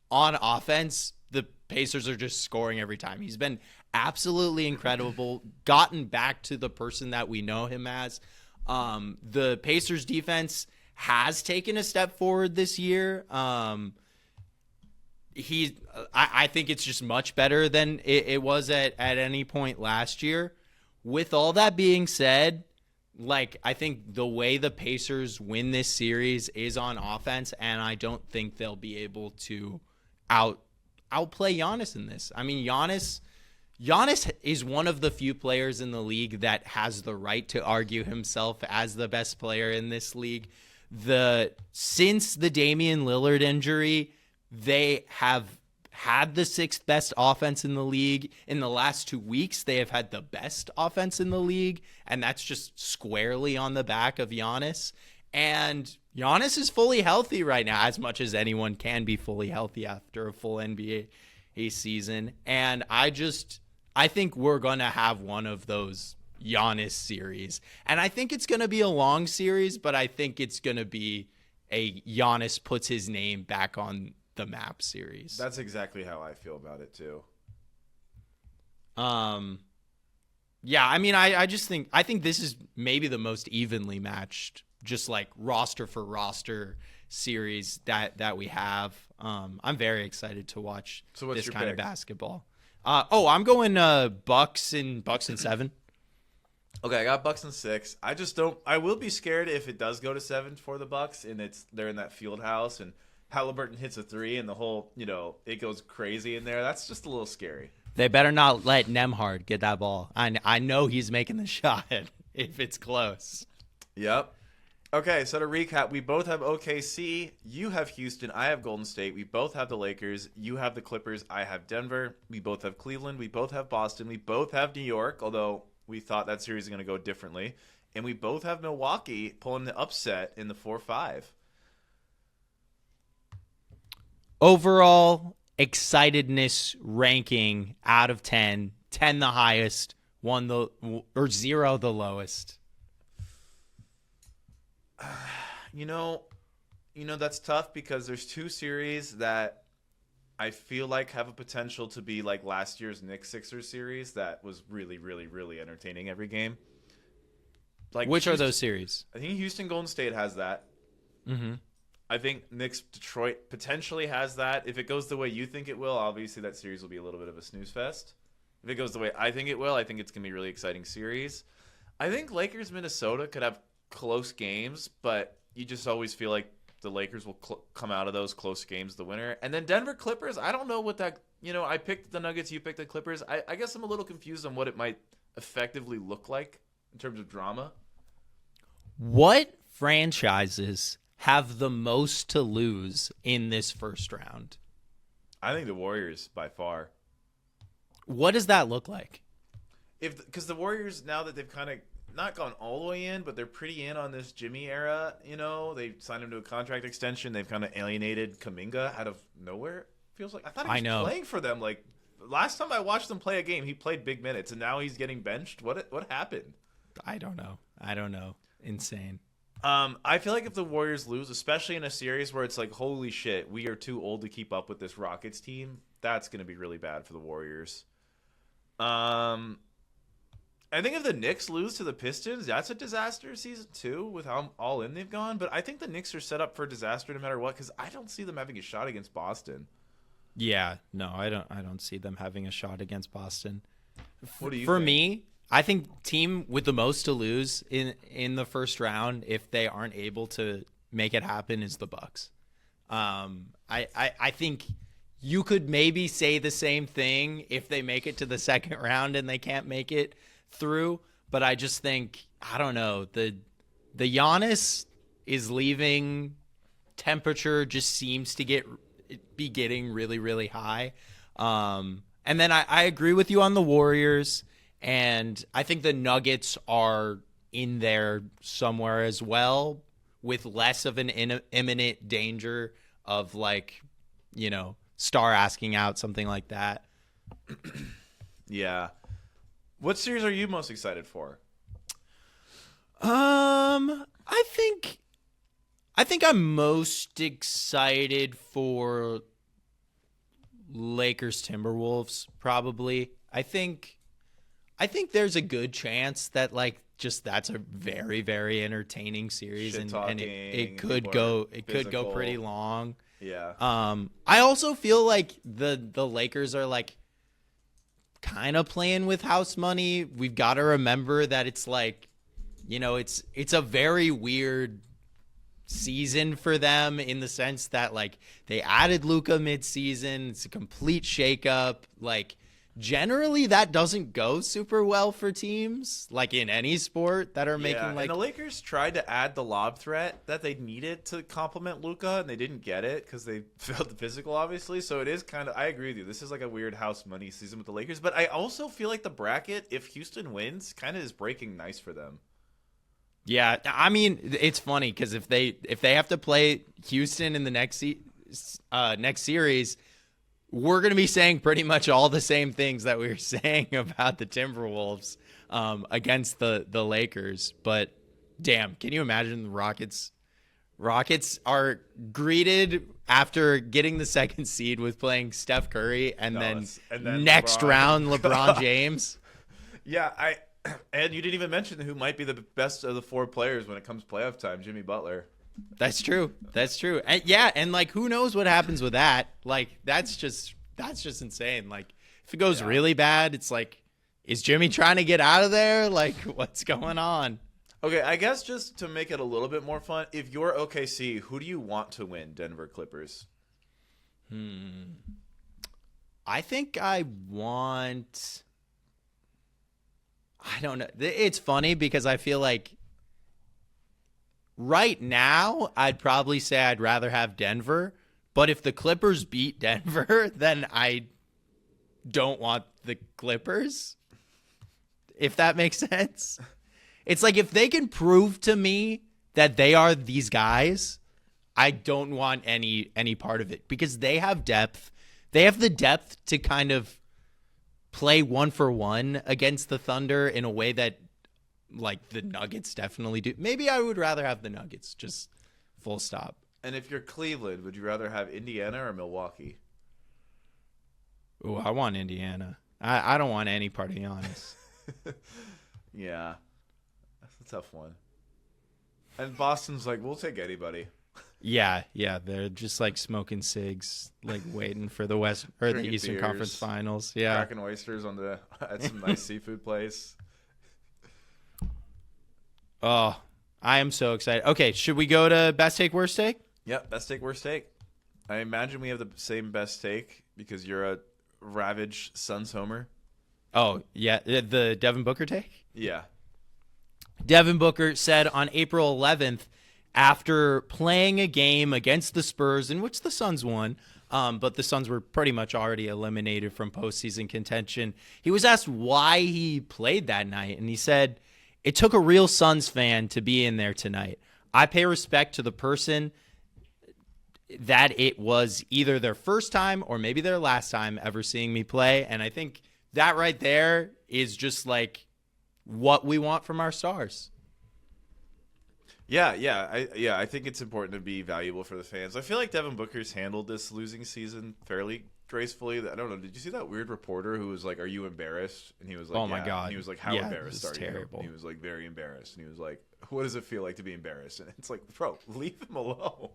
[SPEAKER 2] on offense, the Pacers are just scoring every time. He's been absolutely incredible, gotten back to the person that we know him as. The Pacers defense has taken a step forward this year. I think it's just much better than it was at any point last year. With all that being said, like, I think the way the Pacers win this series is on offense, and I don't think they'll be able to outplay Giannis in this. I mean, Giannis is one of the few players in the league that has the right to argue himself as the best player in this league. Since the Damian Lillard injury, they have had the 6th best offense in the league. In the last 2 weeks, they have had the best offense in the league, and that's just squarely on the back of Giannis. And Giannis is fully healthy right now, as much as anyone can be fully healthy after a full NBA season. And I think we're going to have one of those Giannis series. And I think it's going to be a long series, but I think it's going to be a Giannis puts his name back on the map series.
[SPEAKER 1] That's exactly how I feel about it too.
[SPEAKER 2] Yeah, I mean, I think this is maybe the most evenly matched, just like roster for roster series that we have. I'm very excited to watch this kind of basketball. I'm going Bucks and 7.
[SPEAKER 1] Okay, I got Bucks in 6. I will be scared if it does go to 7 for the Bucks and they're in that field house and Halliburton hits a 3 and the whole, it goes crazy in there. That's just a little scary.
[SPEAKER 2] They better not let Nembhard get that ball. I know he's making the shot if it's close.
[SPEAKER 1] Yep. Okay, so to recap, we both have OKC. You have Houston. I have Golden State. We both have the Lakers. You have the Clippers. I have Denver. We both have Cleveland. We both have Boston. We both have New York, although we thought that series was going to go differently. And we both have Milwaukee pulling the upset in the 4-5.
[SPEAKER 2] Overall excitedness ranking out of 10, 10 the highest, 0 the lowest.
[SPEAKER 1] That's tough because there's 2 series that I feel like have a potential to be like last year's Knicks Sixers series that was really, really, really entertaining every game. Like,
[SPEAKER 2] which are those series?
[SPEAKER 1] I think Houston Golden State has that.
[SPEAKER 2] Mm-hmm.
[SPEAKER 1] I think Knicks Detroit potentially has that. If it goes the way you think it will, obviously that series will be a little bit of a snooze fest. If it goes the way I think it will, I think it's going to be a really exciting series. I think Lakers Minnesota could have close games, but you just always feel like the Lakers will come out of those close games the winner. And then Denver Clippers, I don't know what that, I picked the Nuggets, you picked the Clippers. I guess I'm a little confused on what it might effectively look like in terms of drama.
[SPEAKER 2] What franchises have the most to lose in this first round?
[SPEAKER 1] I think the Warriors by far.
[SPEAKER 2] What does that look like?
[SPEAKER 1] Because the Warriors, now that they've kind of not gone all the way in, but they're pretty in on this Jimmy era, they signed him to a contract extension. They've kind of alienated Kuminga out of nowhere. Feels like I thought he was playing for them. Like last time I watched them play a game, he played big minutes, and now he's getting benched. What happened?
[SPEAKER 2] I don't know. Insane.
[SPEAKER 1] I feel like if the Warriors lose, especially in a series where it's like, holy shit, we are too old to keep up with this Rockets team, that's going to be really bad for the Warriors. Um, I think if the Knicks lose to the Pistons, that's a disaster season too, with how all in they've gone. But I think the Knicks are set up for disaster no matter what, because I don't see them having a shot against Boston.
[SPEAKER 2] Yeah, no, I don't see them having a shot against Boston.
[SPEAKER 1] What do you
[SPEAKER 2] For
[SPEAKER 1] think?
[SPEAKER 2] me, I think team with the most to lose in the first round, if they aren't able to make it happen, is the Bucks. I think you could maybe say the same thing if they make it to the second round and they can't make it through. But I just think, I don't know, the Giannis is leaving temperature just seems to be getting really, really high. And then I agree with you on the Warriors, and I think the Nuggets are in there somewhere as well, with less of an imminent danger of, like, Star asking out, something like that.
[SPEAKER 1] Yeah. What series are you most excited for?
[SPEAKER 2] I think I'm most excited for Lakers Timberwolves, probably. I think there's a good chance that, like, just that's a very, very entertaining series, and it could go pretty long.
[SPEAKER 1] Yeah.
[SPEAKER 2] I also feel like the Lakers are, like, kind of playing with house money. We've got to remember that it's like, it's a very weird season for them, in the sense that, like, they added Luka mid-season. It's a complete shakeup. Like, generally that doesn't go super well for teams, like in any sport, that are making, like,
[SPEAKER 1] and the Lakers tried to add the lob threat that they needed to complement Luka, and they didn't get it because they failed the physical, obviously. So it is kind of, I agree with you, this is like a weird house money season with the Lakers. But I also feel like the bracket, if Houston wins, kind of is breaking nice for them.
[SPEAKER 2] Yeah, I mean, it's funny because if they have to play Houston in the next series, we're going to be saying pretty much all the same things that we were saying about the Timberwolves against the Lakers. But damn, can you imagine the Rockets? Rockets are greeted after getting the second seed with playing Steph Curry, and then next round LeBron James.
[SPEAKER 1] Yeah, and you didn't even mention who might be the best of the four players when it comes playoff time, Jimmy Butler.
[SPEAKER 2] That's true. And yeah, and, like, who knows what happens with that? Like, that's just insane. Like, if it goes really bad, it's like, is Jimmy trying to get out of there? Like, what's going on?
[SPEAKER 1] Okay, I guess just to make it a little bit more fun, if you're OKC, who do you want to win, Denver Clippers?
[SPEAKER 2] I think I don't know. It's funny because I feel like right now I'd probably say I'd rather have Denver, but if the Clippers beat Denver, then I don't want the Clippers, if that makes sense. It's like, if they can prove to me that they are these guys, I don't want any part of it, because they have depth. They have the depth to kind of play 1-for-1 against the Thunder in a way that, like, the Nuggets definitely do. Maybe I would rather have the Nuggets, just full stop.
[SPEAKER 1] And if you're Cleveland, would you rather have Indiana or Milwaukee?
[SPEAKER 2] Ooh, I want Indiana. I don't want any part of Giannis.
[SPEAKER 1] Yeah, that's a tough one. And Boston's like, we'll take anybody.
[SPEAKER 2] Yeah, they're just, like, smoking cigs, like, waiting for the West or the Eastern
[SPEAKER 1] beers,
[SPEAKER 2] Conference Finals. Yeah,
[SPEAKER 1] cracking oysters at some nice seafood place.
[SPEAKER 2] Oh, I am so excited. Okay, should we go to best take, worst take?
[SPEAKER 1] Yep, best take, worst take. I imagine we have the same best take because you're a Ravage Suns homer.
[SPEAKER 2] Oh, yeah, the Devin Booker take?
[SPEAKER 1] Yeah.
[SPEAKER 2] Devin Booker said on April 11th, after playing a game against the Spurs, in which the Suns won, but the Suns were pretty much already eliminated from postseason contention, he was asked why he played that night, and he said, "It took a real Suns fan to be in there tonight. I pay respect to the person that it was either their first time or maybe their last time ever seeing me play." And I think that right there is just, like, what we want from our stars.
[SPEAKER 1] I think it's important to be valuable for the fans. I feel like Devin Booker's handled this losing season fairly gracefully. I don't know. Did you see that weird reporter who was like, "Are you embarrassed?" And he was like,
[SPEAKER 2] Oh my
[SPEAKER 1] "Yeah."
[SPEAKER 2] God.
[SPEAKER 1] And he was like, "How
[SPEAKER 2] Yeah,
[SPEAKER 1] embarrassed
[SPEAKER 2] it was
[SPEAKER 1] are you?"
[SPEAKER 2] terrible.
[SPEAKER 1] And he was like, "Very embarrassed." And he was like, "What does it feel like to be embarrassed?" And it's like, bro, leave him alone.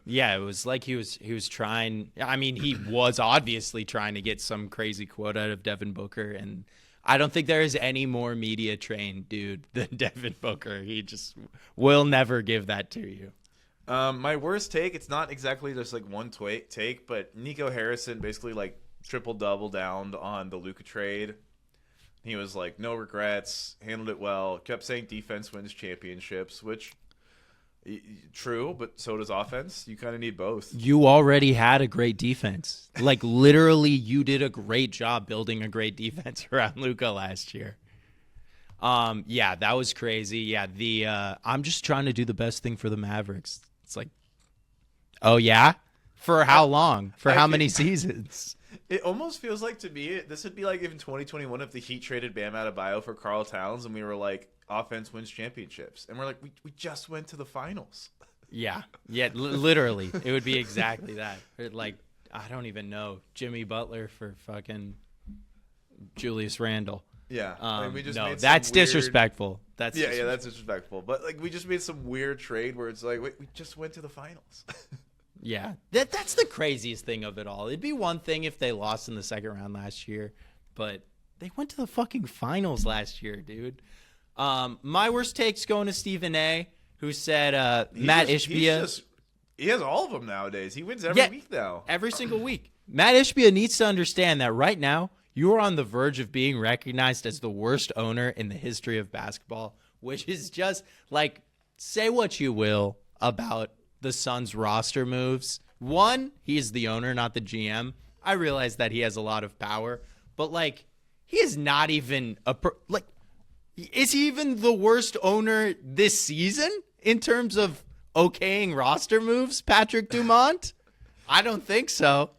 [SPEAKER 2] Yeah, it was like he was trying. I mean, he was obviously trying to get some crazy quote out of Devin Booker, and I don't think there is any more media trained dude than Devin Booker. He just will never give that to you.
[SPEAKER 1] My worst take, it's not exactly just like one take, but Nico Harrison basically like triple double downed on the Luka trade. He was like, no regrets, handled it well, kept saying defense wins championships, which true, but so does offense. You kind of need both.
[SPEAKER 2] You already had a great defense. Like literally, you did a great job building a great defense around Luka last year. Yeah, that was crazy. Yeah, I'm just trying to do the best thing for the Mavericks. It's like, oh yeah, for how long? For how many seasons?
[SPEAKER 1] It almost feels like to me this would be like if in 2021 if the Heat traded Bam Adebayo for Karl Towns and we were like offense wins championships and we're like we just went to the finals.
[SPEAKER 2] Yeah, literally, it would be exactly that. Like I don't even know Jimmy Butler for fucking Julius Randle.
[SPEAKER 1] Yeah, like we just
[SPEAKER 2] no,
[SPEAKER 1] made
[SPEAKER 2] that's
[SPEAKER 1] some weird...
[SPEAKER 2] disrespectful. That's
[SPEAKER 1] yeah, that's disrespectful. But like we just made some weird trade where it's like, wait, we just went to the finals.
[SPEAKER 2] Yeah, that's the craziest thing of it all. It'd be one thing if they lost in the second round last year, but they went to the fucking finals last year, dude. My worst take's going to Stephen A., who said Matt Ishbia.
[SPEAKER 1] He has all of them nowadays. He wins every week now.
[SPEAKER 2] Every single week. Matt Ishbia needs to understand that right now you are on the verge of being recognized as the worst owner in the history of basketball, which is just like, say what you will about the Suns roster moves. One, he's the owner, not the GM. I realize that he has a lot of power, but like, he is not even is he even the worst owner this season in terms of okaying roster moves, Patrick Dumont? I don't think so.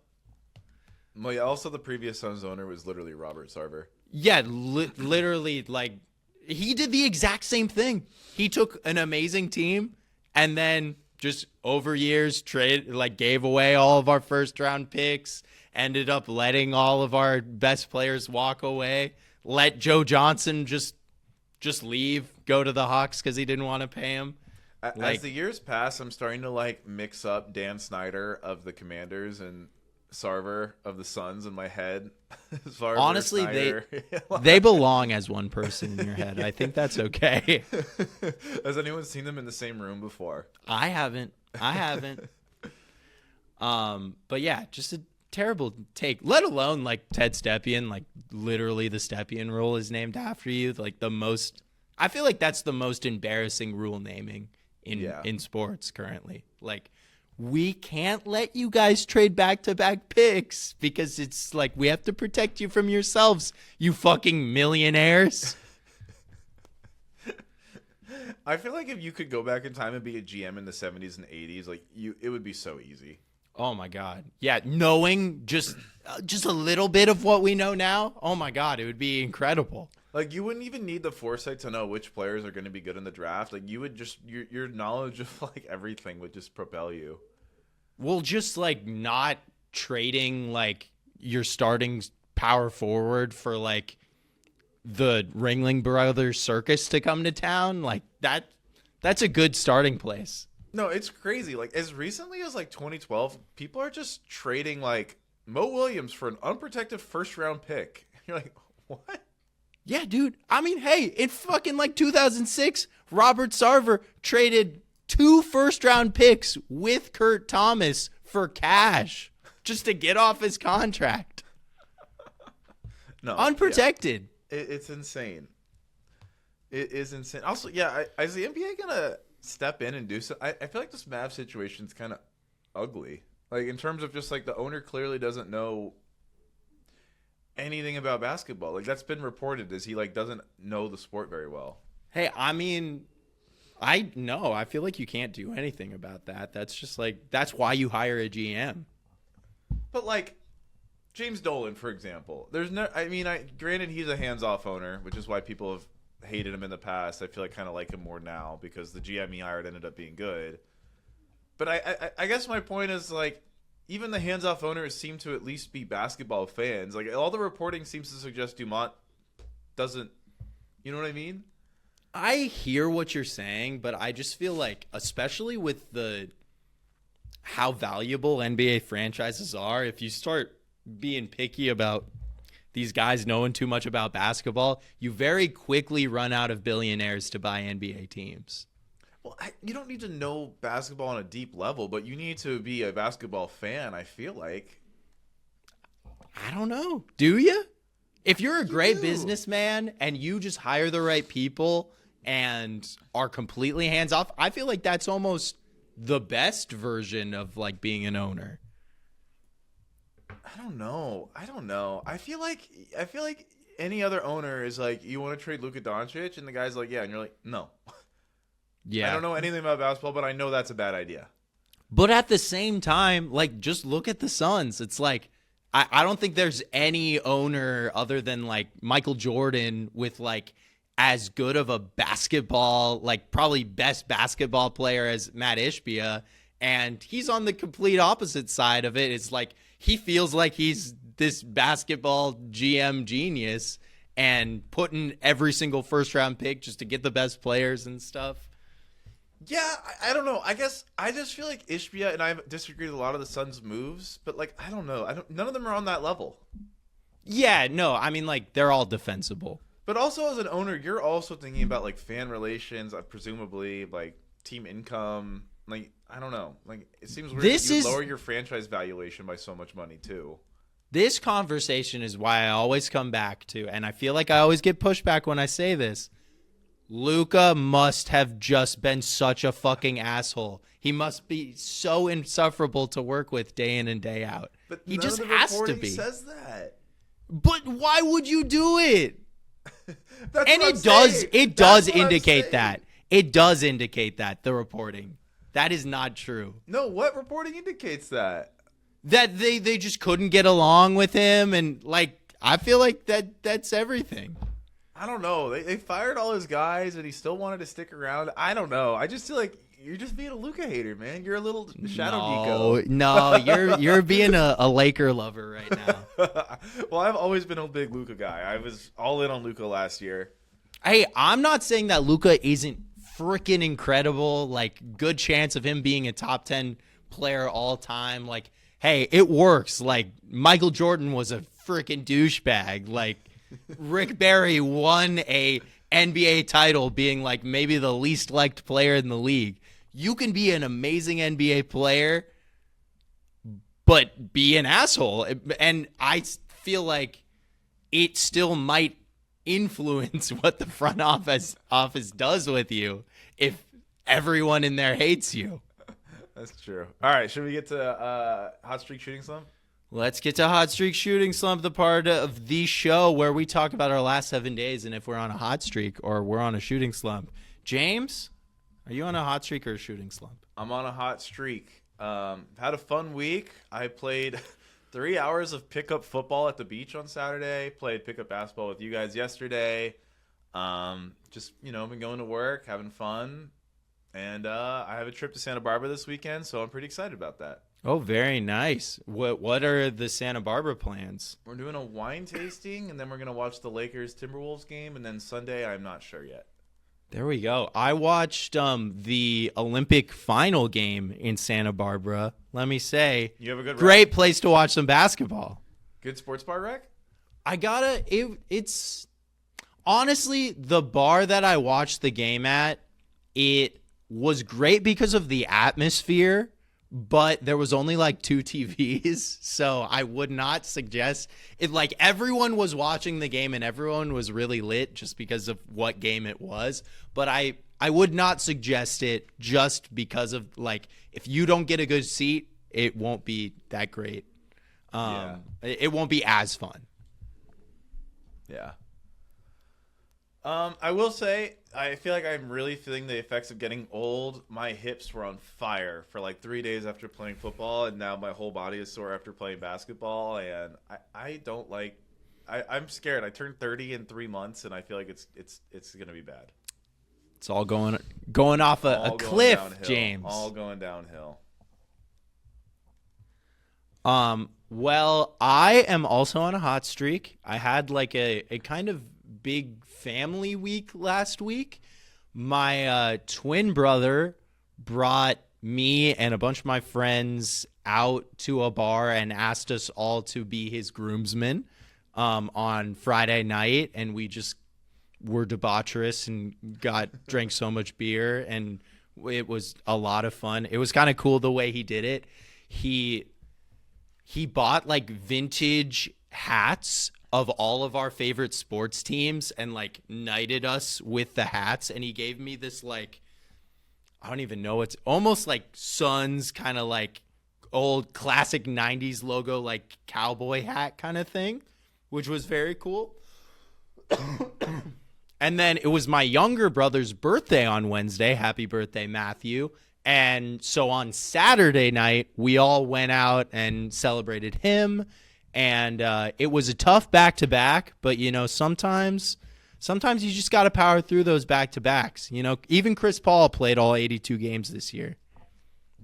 [SPEAKER 1] Well, yeah, also the previous Suns owner was literally Robert Sarver.
[SPEAKER 2] Yeah, literally, like, he did the exact same thing. He took an amazing team and then just over years gave away all of our first round picks, ended up letting all of our best players walk away, let Joe Johnson just leave, go to the Hawks because he didn't want to pay him.
[SPEAKER 1] As the years pass, I'm starting to like mix up Dan Snyder of the Commanders and Sarver of the Suns in my head. Sarver,
[SPEAKER 2] honestly,
[SPEAKER 1] Snyder.
[SPEAKER 2] they belong as one person in your head. I think that's okay.
[SPEAKER 1] Has anyone seen them in the same room before?
[SPEAKER 2] I haven't. But yeah, just a terrible take. Let alone like Ted Stepien, like literally the Stepien rule is named after you. Like I feel like that's the most embarrassing rule naming in sports currently. Like, we can't let you guys trade back-to-back picks because it's like we have to protect you from yourselves, you fucking millionaires.
[SPEAKER 1] I feel like if you could go back in time and be a GM in the 70s and 80s, like it would be so easy.
[SPEAKER 2] Oh my God. Yeah, knowing just a little bit of what we know now, oh my God, it would be incredible.
[SPEAKER 1] Like, you wouldn't even need the foresight to know which players are going to be good in the draft. Like, you would just your knowledge of like everything would just propel you.
[SPEAKER 2] Well, just like not trading like your starting power forward for like the Ringling Brothers circus to come to town, like that's a good starting place.
[SPEAKER 1] No, it's crazy. Like, as recently as like 2012, people are just trading like Mo Williams for an unprotected first-round pick. You're like, what?
[SPEAKER 2] Yeah, dude. I mean, hey, in fucking like 2006, Robert Sarver traded 2 first-round picks with Kurt Thomas for cash just to get off his contract.
[SPEAKER 1] No,
[SPEAKER 2] unprotected.
[SPEAKER 1] Yeah. It's insane. It is insane. Also, yeah, is the NBA gonna step in and do so? I feel like this Mavs situation is kind of ugly. Like, in terms of just like the owner clearly doesn't know anything about basketball. Like, that's been reported, is he like doesn't know the sport very well.
[SPEAKER 2] Hey, I mean, I feel like you can't do anything about that. That's just like, that's why you hire a GM.
[SPEAKER 1] But like James Dolan, for example, there's no, I mean, granted he's a hands-off owner, which is why people hated him in the past. I feel kind of like him more now because the GM he hired ended up being good. But I guess my point is like, even the hands-off owners seem to at least be basketball fans. Like all the reporting seems to suggest Dumont doesn't. You know what I mean?
[SPEAKER 2] I hear what you're saying, but I just feel like, especially with how valuable NBA franchises are, if you start being picky about these guys knowing too much about basketball, you very quickly run out of billionaires to buy NBA teams.
[SPEAKER 1] Well, you don't need to know basketball on a deep level, but you need to be a basketball fan, I feel like.
[SPEAKER 2] I don't know. Do you? If you're a great businessman and you just hire the right people and are completely hands-off, I feel like that's almost the best version of like being an owner.
[SPEAKER 1] I don't know. I feel like any other owner is like, you want to trade Luka Doncic, and the guy's like, yeah, and you're like, no.
[SPEAKER 2] Yeah.
[SPEAKER 1] I don't know anything about basketball, but I know that's a bad idea.
[SPEAKER 2] But at the same time, like, just look at the Suns. It's like, I don't think there's any owner other than like Michael Jordan with like as good of a basketball, like probably best basketball player as Matt Ishbia. And he's on the complete opposite side of it. It's like he feels like he's this basketball GM genius and putting every single first round pick just to get the best players and stuff.
[SPEAKER 1] Yeah, I don't know. I guess I just feel like Ishbia and I disagreed with a lot of the Suns' moves, but like I don't know. None of them are on that level.
[SPEAKER 2] Yeah, no, I mean like they're all defensible.
[SPEAKER 1] But also as an owner, you're also thinking about like fan relations, presumably like team income. Like I don't know. Like it seems weird that you lower your franchise valuation by so much money too.
[SPEAKER 2] This conversation is why I always come back to, and I feel like I always get pushback when I say this. Luka must have just been such a fucking asshole. He must be so insufferable to work with day in and day out.
[SPEAKER 1] But
[SPEAKER 2] he
[SPEAKER 1] none
[SPEAKER 2] just
[SPEAKER 1] of the
[SPEAKER 2] has to
[SPEAKER 1] reporting
[SPEAKER 2] be.
[SPEAKER 1] Says that.
[SPEAKER 2] But why would you do it?
[SPEAKER 1] That's
[SPEAKER 2] and
[SPEAKER 1] what
[SPEAKER 2] it does.
[SPEAKER 1] saying.
[SPEAKER 2] It does indicate that. It does indicate that the reporting. That is not true.
[SPEAKER 1] No, what reporting indicates that?
[SPEAKER 2] That they just couldn't get along with him, and like I feel like that's everything.
[SPEAKER 1] I don't know. They fired all his guys, and he still wanted to stick around. I don't know. I just feel like you're just being a Luka hater, man. You're a little shadow geeko.
[SPEAKER 2] No, you're being a Laker lover right now.
[SPEAKER 1] Well, I've always been a big Luka guy. I was all in on Luka last year.
[SPEAKER 2] Hey, I'm not saying that Luka isn't freaking incredible. Like, good chance of him being a top 10 player all time. Like, hey, it works. Like, Michael Jordan was a freaking douchebag. Like, Rick Barry won a NBA title being like maybe the least liked player in the league. You can be an amazing NBA player, but be an asshole. And I feel like it still might influence what the front office does with you if everyone in there hates you.
[SPEAKER 1] That's true. All right, should we get to Hot Streak Shooting Slump?
[SPEAKER 2] Let's get to Hot Streak Shooting Slump, the part of the show where we talk about our last 7 days and if we're on a hot streak or we're on a shooting slump. James, are you on a hot streak or a shooting slump?
[SPEAKER 1] I'm on a hot streak. Had a fun week. I played 3 hours of pickup football at the beach on Saturday. Played pickup basketball with you guys yesterday. Just, been going to work, having fun. And I have a trip to Santa Barbara this weekend, so I'm pretty excited about that.
[SPEAKER 2] Oh, very nice. What are the Santa Barbara plans?
[SPEAKER 1] We're doing a wine tasting, and then we're going to watch the Lakers Timberwolves game, and then Sunday, I'm not sure yet.
[SPEAKER 2] There we go. I watched the Olympic final game in Santa Barbara. Let me say,
[SPEAKER 1] you have a good
[SPEAKER 2] great place to watch some basketball.
[SPEAKER 1] Good sports bar rec?
[SPEAKER 2] It's honestly the bar that I watched the game at. It was great because of the atmosphere. But there was only like 2 TVs, so I would not suggest it. Like everyone was watching the game and everyone was really lit just because of what game it was. But I would not suggest it just because of like if you don't get a good seat, it won't be that great. It won't be as fun.
[SPEAKER 1] Yeah. I will say, I feel like I'm really feeling the effects of getting old. My hips were on fire for like 3 days after playing football, and now my whole body is sore after playing basketball, and I don't like I'm scared. I turned 30 in 3 months, and I feel like it's gonna be bad.
[SPEAKER 2] It's all going off a cliff,
[SPEAKER 1] downhill.
[SPEAKER 2] James.
[SPEAKER 1] All going downhill.
[SPEAKER 2] Well, I am also on a hot streak. I had like a kind of big family week last week. My twin brother brought me and a bunch of my friends out to a bar and asked us all to be his groomsmen on Friday night, and we just were debaucherous and drank so much beer, and it was a lot of fun. It was kind of cool the way he did it. He bought like vintage hats of all of our favorite sports teams and like knighted us with the hats, and he gave me this like, I don't even know, it's almost like Suns kind of like old classic 90s logo like cowboy hat kind of thing, which was very cool. And then it was my younger brother's birthday on Wednesday. Happy birthday, Matthew. And so on Saturday night, we all went out and celebrated him. And it was a tough back-to-back, but, you know, sometimes you just got to power through those back-to-backs. You know, even Chris Paul played all 82 games this year.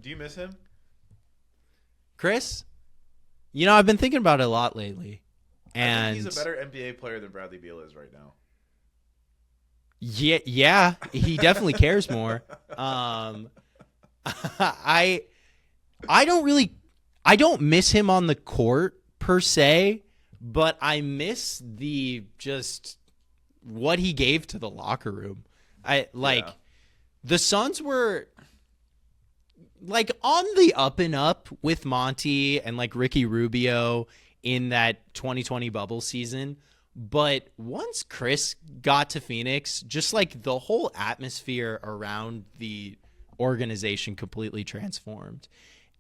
[SPEAKER 1] Do you miss him?
[SPEAKER 2] Chris? You know, I've been thinking about it a lot lately. And
[SPEAKER 1] I think he's a better NBA player than Bradley Beal is right now.
[SPEAKER 2] Yeah, he definitely cares more. I don't miss him on the court per se, but I miss what he gave to the locker room. The Suns were like on the up and up with Monty and like Ricky Rubio in that 2020 bubble season. But once Chris got to Phoenix, just like the whole atmosphere around the organization completely transformed.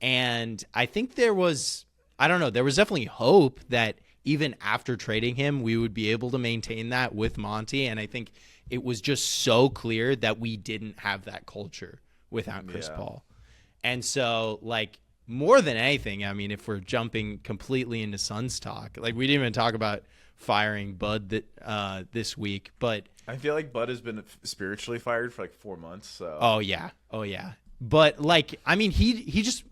[SPEAKER 2] And I think there was definitely hope that even after trading him, we would be able to maintain that with Monty. And I think it was just so clear that we didn't have that culture without Chris Paul. And so, like, more than anything, I mean, if we're jumping completely into Suns talk, like we didn't even talk about firing Bud this week, but
[SPEAKER 1] I feel like Bud has been spiritually fired for like 4 months. So
[SPEAKER 2] oh yeah, but like, I mean, he just,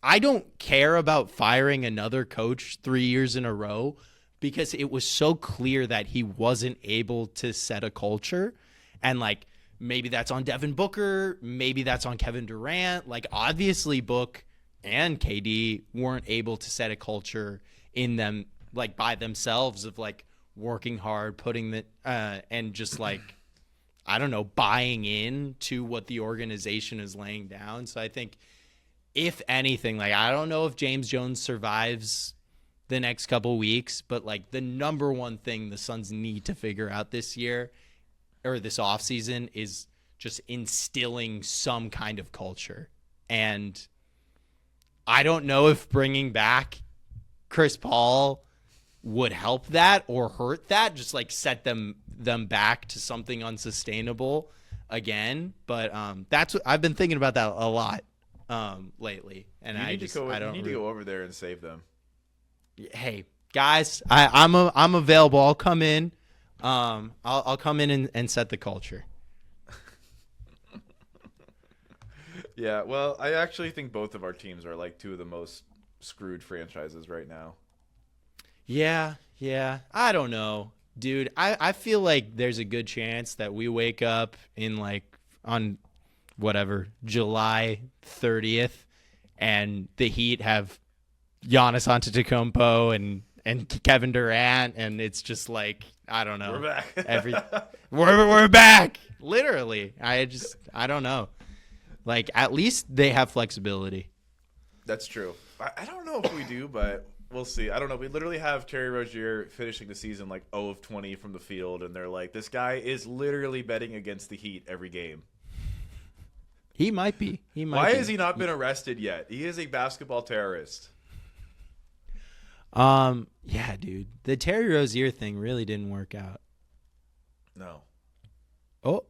[SPEAKER 2] I don't care about firing another coach 3 years in a row because it was so clear that he wasn't able to set a culture, and like maybe that's on Devin Booker, maybe that's on Kevin Durant. Like obviously Book and KD weren't able to set a culture in them, like by themselves, of like working hard, putting the and just like, I don't know, buying in to what the organization is laying down. So I think if anything, like, I don't know if James Jones survives the next couple weeks, but like the number one thing the Suns need to figure out this year or this offseason is just instilling some kind of culture. And I don't know if bringing back Chris Paul would help that or hurt that, just like set them back to something unsustainable again. But that's what I've been thinking about that a lot lately. And
[SPEAKER 1] you need to go over there and save them.
[SPEAKER 2] Hey guys, I'm available. I'll come in. I'll come in and set the culture.
[SPEAKER 1] Yeah, well, I actually think both of our teams are like two of the most screwed franchises right now.
[SPEAKER 2] Yeah. I don't know, dude. I feel like there's a good chance that we wake up in like on whatever, July 30th, and the Heat have Giannis Antetokounmpo and Kevin Durant, and it's just like, I don't know.
[SPEAKER 1] We're back.
[SPEAKER 2] We're back. Literally. I don't know. Like, at least they have flexibility.
[SPEAKER 1] That's true. I don't know if we do, but we'll see. I don't know. We literally have Terry Rozier finishing the season like 0 of 20 from the field, and they're like, this guy is literally betting against the Heat every game.
[SPEAKER 2] He might be.
[SPEAKER 1] Why has he not been arrested yet? He is a basketball terrorist.
[SPEAKER 2] Yeah, dude. The Terry Rozier thing really didn't work out.
[SPEAKER 1] No.
[SPEAKER 2] Oh.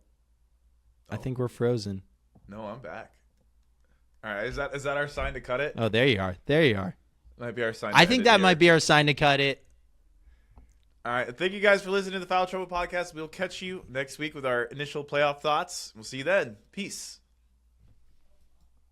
[SPEAKER 2] I think we're frozen.
[SPEAKER 1] No, I'm back. All right, is that our sign to cut it?
[SPEAKER 2] Oh, there you are.
[SPEAKER 1] Might be our sign.
[SPEAKER 2] I think that might be our sign to cut it.
[SPEAKER 1] All right. Thank you guys for listening to the Foul Trouble Podcast. We'll catch you next week with our initial playoff thoughts. We'll see you then. Peace.